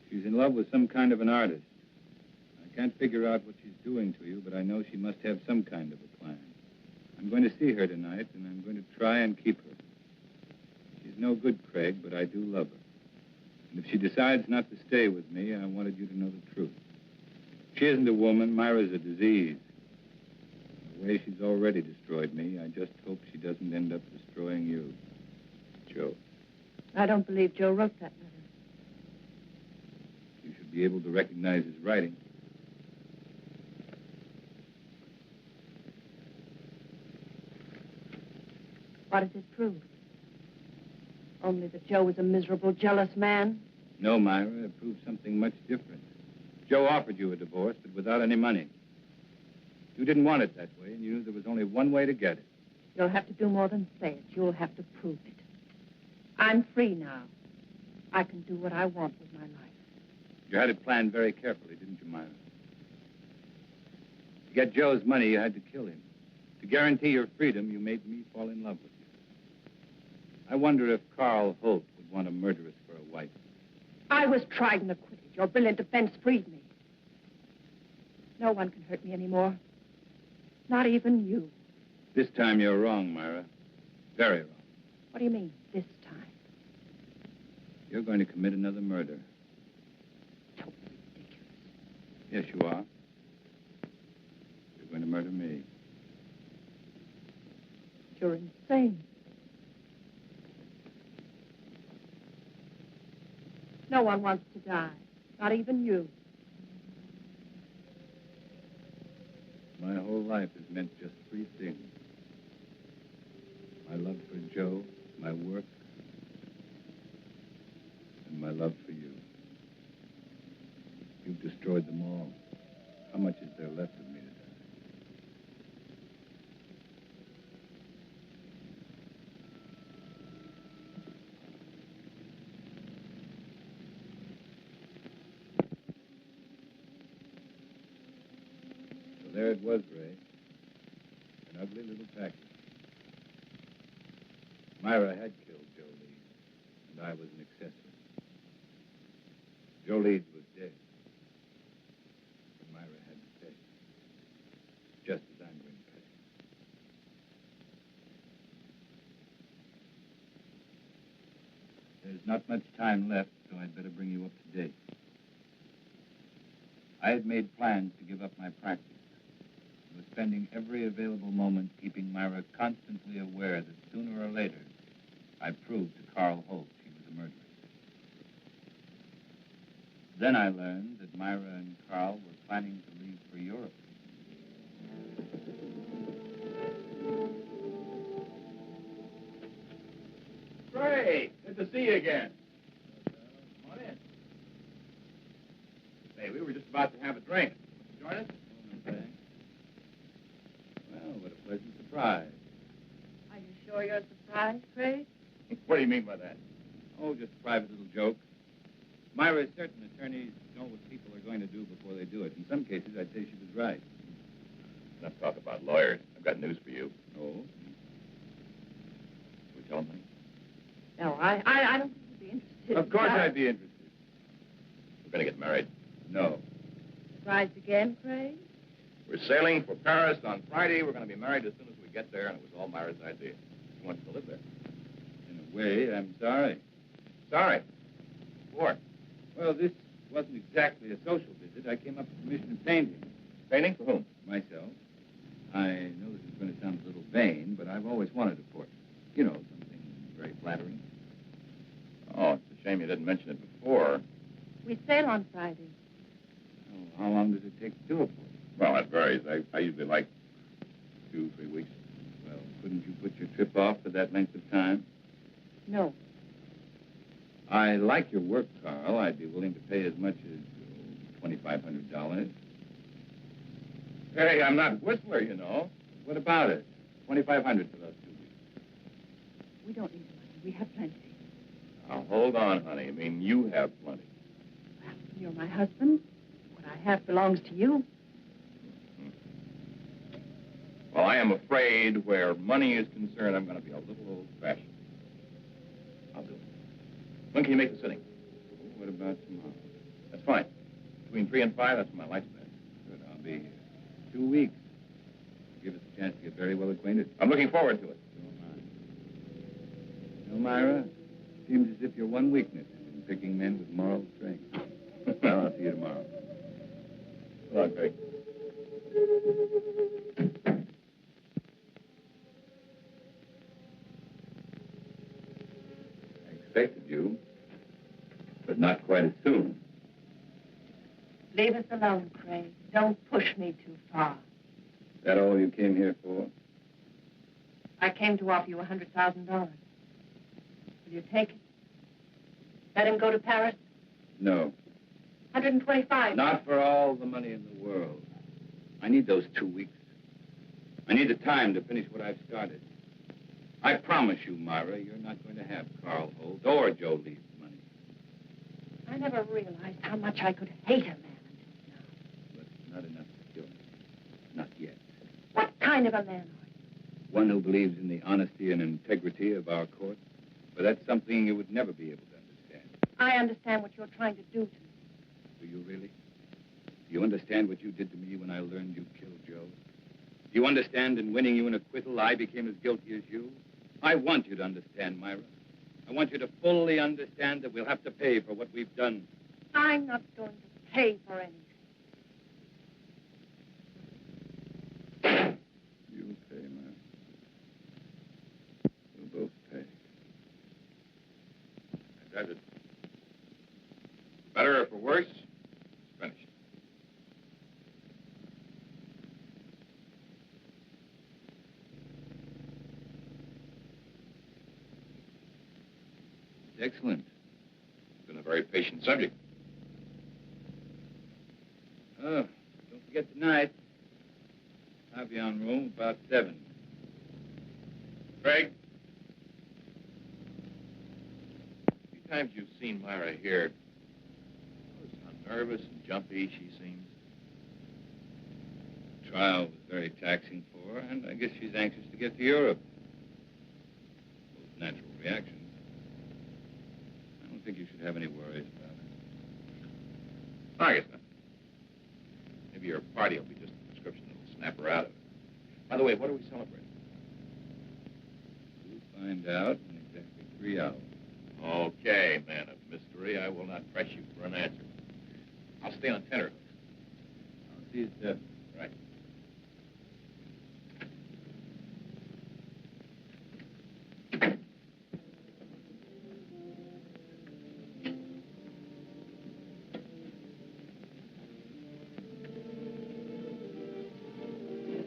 She's in love with some kind of an artist. I can't figure out what she's doing to you, but I know she must have some kind of a plan. I'm going to see her tonight, and I'm going to try and keep her. She's no good, Craig, but I do love her. And if she decides not to stay with me, I wanted you to know the truth. She isn't a woman. Myra's a disease. The way she's already destroyed me, I just hope she doesn't end up destroying you. Joe. I don't believe Joe wrote that letter. You should be able to recognize his writing. What does it prove? Only that Joe was a miserable, jealous man? No, Myra, it proves something much different. Joe offered you a divorce, but without any money. You didn't want it that way, and you knew there was only one way to get it. You'll have to do more than say it. You'll have to prove it. I'm free now. I can do what I want with my life. You had it planned very carefully, didn't you, Myra? To get Joe's money, you had to kill him. To guarantee your freedom, you made me fall in love with you. I wonder if Carl Holt would want a murderess for a wife. I was tried and acquitted. Your brilliant defense freed me. No one can hurt me anymore. Not even you. This time you're wrong, Myra. Very wrong. What do you mean, this time? You're going to commit another murder. Totally ridiculous. Yes, you are. You're going to murder me. You're insane. No one wants to die. Not even you. My whole life has meant just three things. My love for Joe, my work, and my love for you. destroyed them all. How much is there left of me to die? So there it was, Ray. An ugly little package. Myra had killed Joe Leeds, and I was an accessory. Joe Leeds was dead. And Myra had to pay. Just as I'm going to pay. There's not much time left, so I'd better bring you up to date. I had made plans to give up my practice. I was spending every available moment keeping Myra constantly aware that sooner or later, I'd prove to Carl Holt she was a murderess. Then I learned that Myra and Carl were planning to leave for Europe. Ray, good to see you again. Come on in. Hey, we were just about to have a drink. Join us? Okay. Well, what a pleasant surprise. Are you sure you're surprised, Craig? What do you mean by that? Oh, just a private little joke. Myra, certain attorneys know what people are going to do before they do it. In some cases, I'd say she was right. Enough talk about lawyers. I've got news for you. Oh? We tell them? No, I don't think you'd be interested. Of course I'd be interested. We're going to get married. No. Surprised again, Craig? We're sailing for Paris on Friday. We're going to be married as soon as we get there, and it was all Myra's idea. She wants to live there. In a way, I'm sorry. Sorry. What? Well, this wasn't exactly a social visit. I came up with permission to paint him. Painting? For whom? Myself. I know this is going to sound a little vain, but I've always wanted a portrait. You know, something very flattering. Oh, it's a shame you didn't mention it before. We sail on Friday. Oh, how long does it take to do a portrait? Well, that varies. I usually like 2-3 weeks. Well, couldn't you put your trip off for that length of time? No. I like your work, Carl. I'd be willing to pay as much as $2,500. Hey, I'm not Whistler, you know. What about it? $2,500 for those 2 weeks. We don't need the money. We have plenty. Now, hold on, honey. I mean, you have plenty. Well, you're my husband. What I have belongs to you. Well, I am afraid where money is concerned, I'm going to be a little old-fashioned. I'll do it. When can you make the sitting? What about tomorrow? That's fine. Between 3 and 5, that's when my light's best. Good, I'll be here. 2 weeks. Give us a chance to get very well acquainted. I'm looking forward to it. So am I. You know, Myra, seems as if your one weakness is in picking men with moral strength. Well, I'll see you tomorrow. Come on, Craig. I expected you, but not quite as soon. Leave us alone, Craig. Don't push me too far. Is that all you came here for? I came to offer you $100,000. Will you take it? Let him go to Paris? No. 125. Not for all the money in the world. I need those 2 weeks. I need the time to finish what I've started. I promise you, Myra, you're not going to have Carl Holt or Joe Lee's money. I never realized how much I could hate a man until now. But not enough to kill me. Not yet. What kind of a man are you? One who believes in the honesty and integrity of our court. But that's something you would never be able to understand. I understand what you're trying to do to me. Do you really? Do you understand what you did to me when I learned you killed Joe? Do you understand in winning you an acquittal, I became as guilty as you? I want you to understand, Myra. I want you to fully understand that we'll have to pay for what we've done. I'm not going to pay for anything. You'll pay, Myra. We'll both pay. Does it? Better or for worse, it's finished. Excellent. It's been a very patient subject. get tonight. I'll be on room about 7. Craig? A few times you've seen Myra here. Notice how nervous and jumpy she seems. The trial was very taxing for her, and I guess she's anxious to get to Europe. Those natural reactions. I don't think you should have any worries about it. I guess not. Maybe your party will be just a description that'll snap her out of it. By the way, what are we celebrating? We'll find out in exactly 3 hours. Okay, man of mystery. I will not press you for an answer. I'll stay on tenterhooks. I'll see you at 7. Right.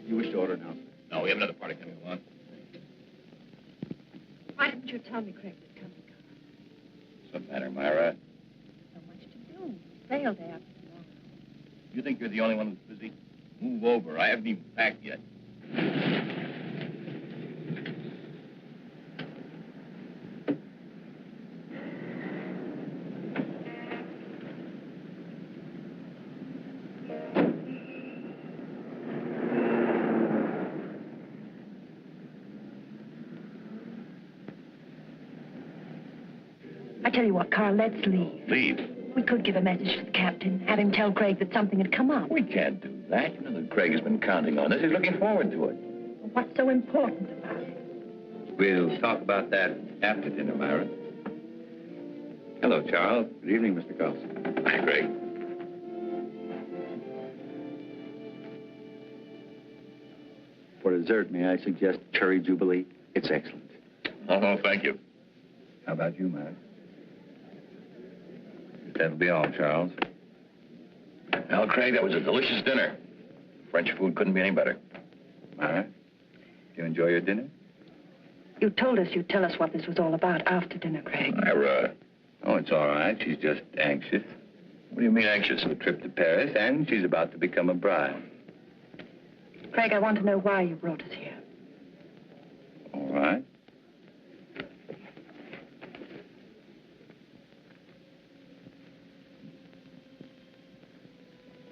You wish to order now, sir? No, we have another party coming along. Why didn't you tell me Craig was coming? What's the matter, Myra? So much to do. Sale day after tomorrow. You think you're the only one who's busy? Move over. I haven't even packed yet. I tell you what, Carl, let's leave. Leave? We could give a message to the captain, have him tell Craig that something had come up. We can't do that. You know that Craig has been counting on us. He's looking forward to it. What's so important about it? We'll talk about that after dinner, Myra. Hello, Charles. Good evening, Mr. Carlson. Hi, Craig. For dessert, may I suggest cherry jubilee? It's excellent. Oh, thank you. How about you, Myra? That'll be all, Charles. Well, Craig, that was a delicious dinner. French food couldn't be any better. Myra, do you enjoy your dinner? You told us you'd tell us what this was all about after dinner, Craig. Myra. Oh, it's all right. She's just anxious. What do you mean anxious? A trip to Paris, and she's about to become a bride. Craig, I want to know why you brought us here. All right.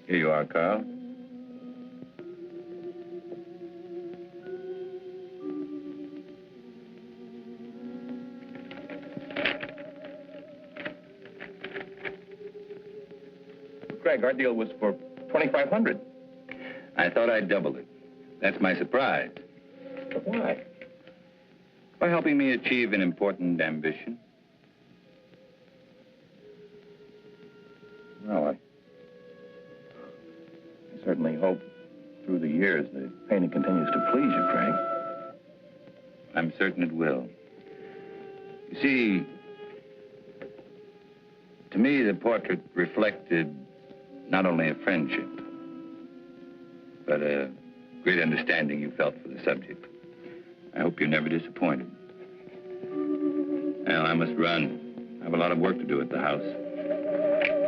Here you are, Carl. Craig, our deal was for $2,500. I thought I'd double it. That's my surprise. But why? By helping me achieve an important ambition. Well, I certainly hope through the years the painting continues to please you, Craig. I'm certain it will. You see, to me, the portrait reflected not only a friendship, but a great understanding you felt for the subject. I hope you're never disappointed. Well, I must run. I have a lot of work to do at the house.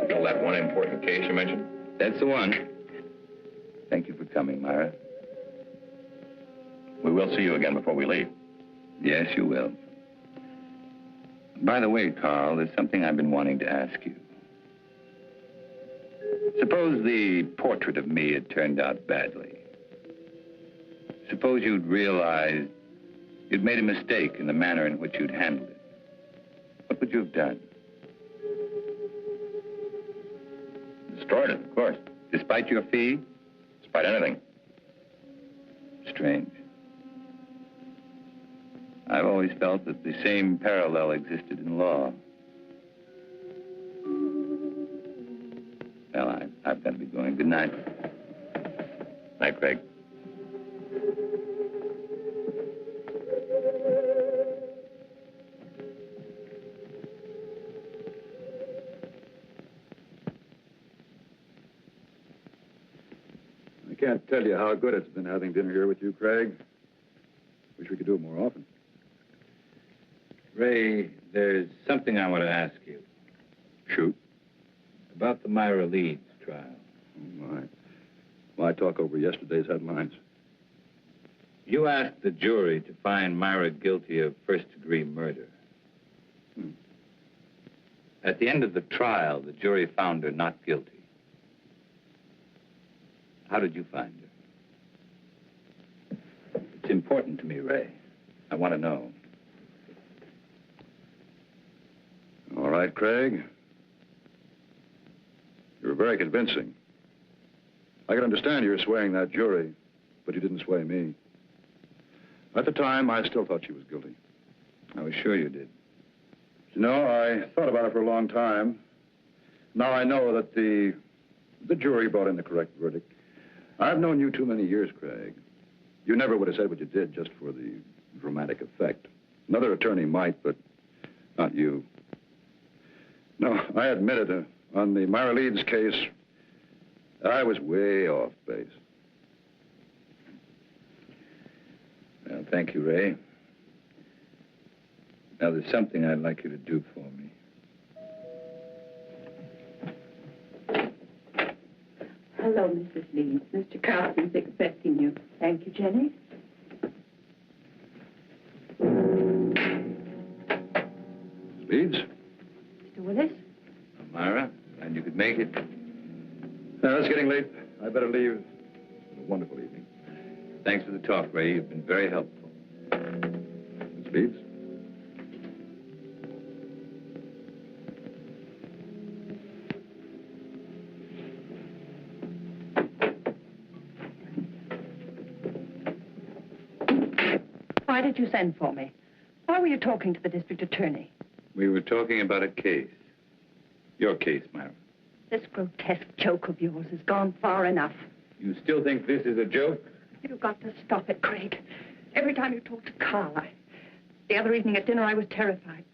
Still that one important case you mentioned? That's the one. Thank you for coming, Myra. We will see you again before we leave. Yes, you will. By the way, Carl, there's something I've been wanting to ask you. Suppose the portrait of me had turned out badly. Suppose you'd realized you'd made a mistake in the manner in which you'd handled it. What would you have done? Destroyed it, of course. Despite your fee? Despite anything. Strange. I've always felt that the same parallel existed in law. Well, I've got to be going. Good night. Night, Craig. I can't tell you how good it's been having dinner here with you, Craig. Wish we could do it more often. Ray, there's something I want to ask you. Shoot. About the Myra Leeds trial. Oh, my. Why talk over yesterday's headlines? You asked the jury to find Myra guilty of first-degree murder. At the end of the trial, the jury found her not guilty. How did you find her? It's important to me, Ray. I want to know. All right, Craig. You were very convincing. I can understand you're swaying that jury, but you didn't sway me. At the time, I still thought she was guilty. I was sure you did. You know, I thought about it for a long time. Now I know that the jury brought in the correct verdict. I've known you too many years, Craig. You never would have said what you did just for the dramatic effect. Another attorney might, but not you. No, I admit it. On the Myra Leeds case, I was way off base. Well, thank you, Ray. Now, there's something I'd like you to do for me. Hello, Mrs. Leeds. Mr. Carlson's expecting you. Thank you, Jenny. Leeds? Mr. Willis? Myra, glad you could make it. Now, it's getting late. I better leave. It's been a wonderful evening. Thanks for the talk, Ray. You've been very helpful. Miss Leeds? Why did you send for me? Why were you talking to the district attorney? We were talking about a case. Your case, Myra. This grotesque joke of yours has gone far enough. You still think this is a joke? You've got to stop it, Craig. Every time you talk to Carl, the other evening at dinner, I was terrified.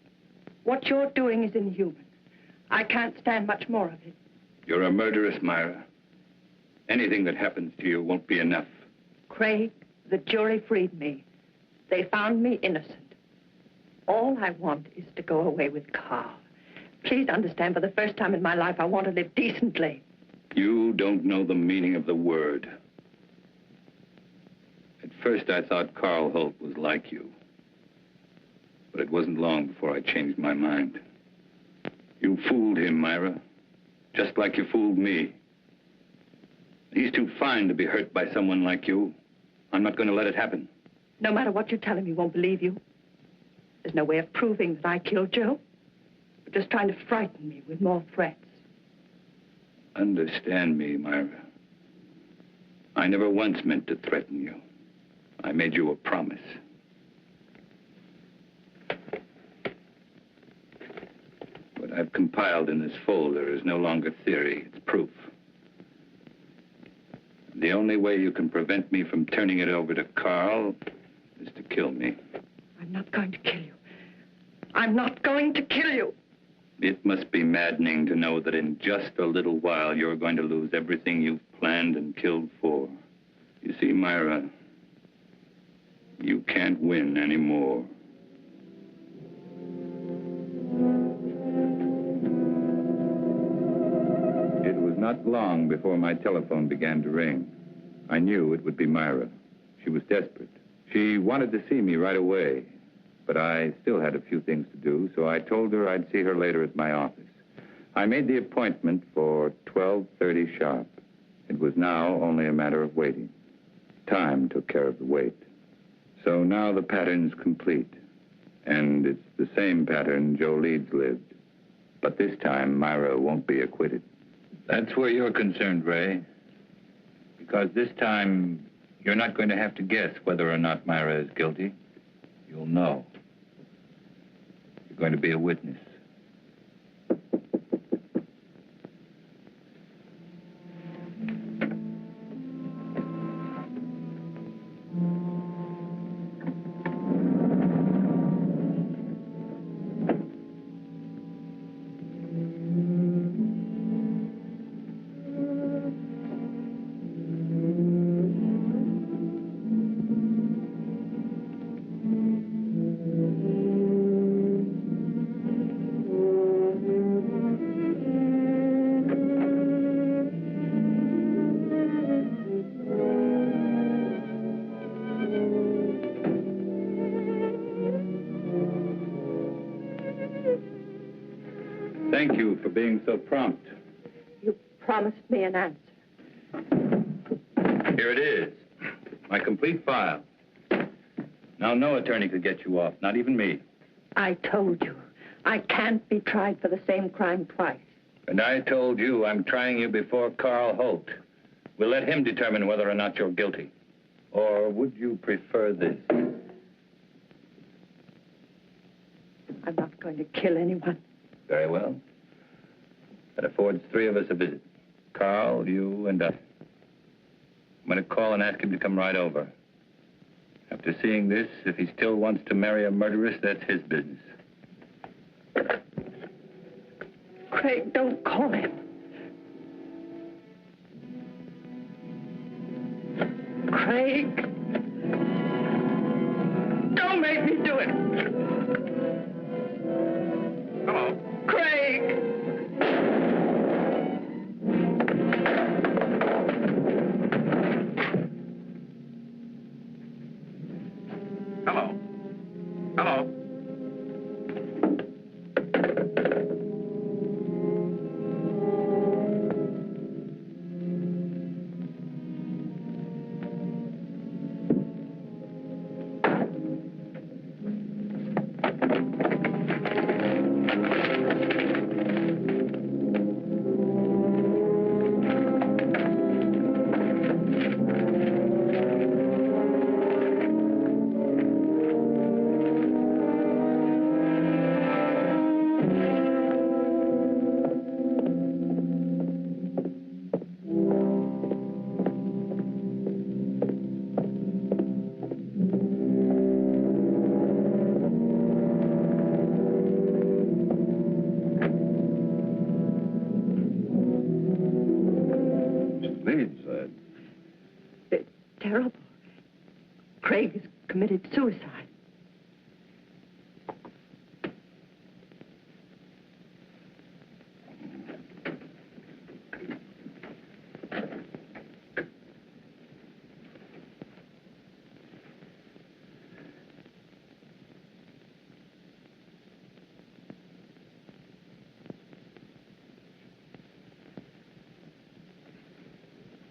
What you're doing is inhuman. I can't stand much more of it. You're a murderess, Myra. Anything that happens to you won't be enough. Craig, the jury freed me. They found me innocent. All I want is to go away with Carl. Please understand, for the first time in my life, I want to live decently. You don't know the meaning of the word. At first, I thought Carl Holt was like you. But it wasn't long before I changed my mind. You fooled him, Myra. Just like you fooled me. He's too fine to be hurt by someone like you. I'm not going to let it happen. No matter what you tell him, he won't believe you. There's no way of proving that I killed Joe. You're just trying to frighten me with more threats. Understand me, Myra. I never once meant to threaten you. I made you a promise. What I've compiled in this folder is no longer theory, it's proof. The only way you can prevent me from turning it over to Carl is to kill me. I'm not going to kill you. I'm not going to kill you. It must be maddening to know that in just a little while you're going to lose everything you've planned and killed for. You see, Myra, you can't win anymore. It was not long before my telephone began to ring. I knew it would be Myra. She was desperate. She wanted to see me right away, but I still had a few things to do, so I told her I'd see her later at my office. I made the appointment for 12:30 sharp. It was now only a matter of waiting. Time took care of the wait. So now the pattern's complete, and it's the same pattern Joe Leeds lived. But this time, Myra won't be acquitted. That's where you're concerned, Ray. Because this time, you're not going to have to guess whether or not Myra is guilty. You'll know. You're going to be a witness. being so prompt. You promised me an answer. Here it is. My complete file. Now, no attorney could get you off, not even me. I told you, I can't be tried for the same crime twice. And I told you I'm trying you before Carl Holt. We'll let him determine whether or not you're guilty. Or would you prefer this? I'm not going to kill anyone. Very well. That affords three of us a visit. Carl, you, and I. I'm going to call and ask him to come right over. After seeing this, if he still wants to marry a murderess, that's his business. Craig, don't call him. Craig. Don't make me do it. Hello. Craig. Hello. Hello. Terrible. Craig has committed suicide.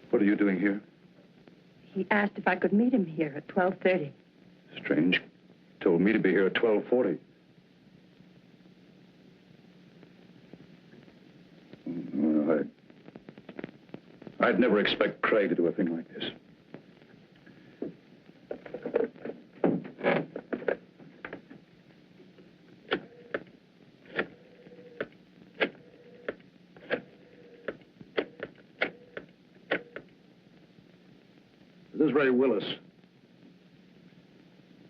What are you doing here? He asked if I could meet him here at 12:30. Strange. Told me to be here at 12:40. Well, I'd never expect Craig to do a thing like this. This is Ray Willis.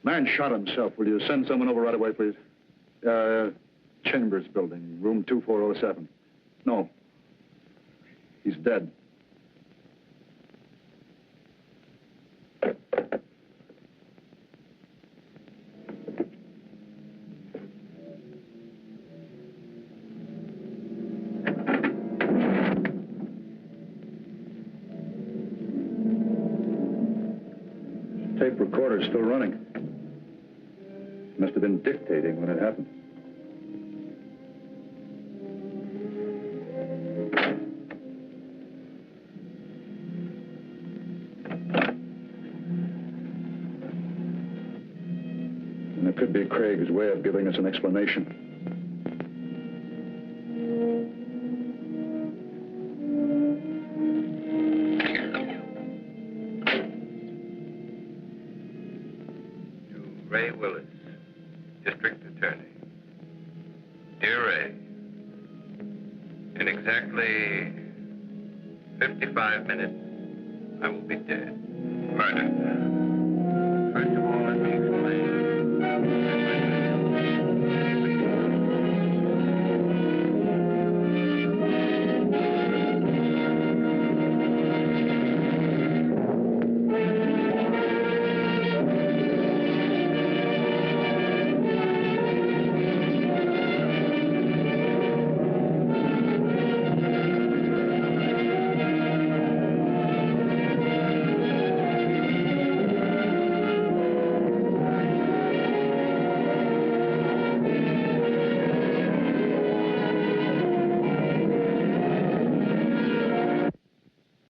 Man shot himself. Will you send someone over right away, please? Chambers building, room 2407. No. He's dead. Tape recorder's still running. Must have been dictating when it happened. And it could be Craig's way of giving us an explanation. Ray Willis, District Attorney. Dear Ray, in exactly 55 minutes, I will be dead.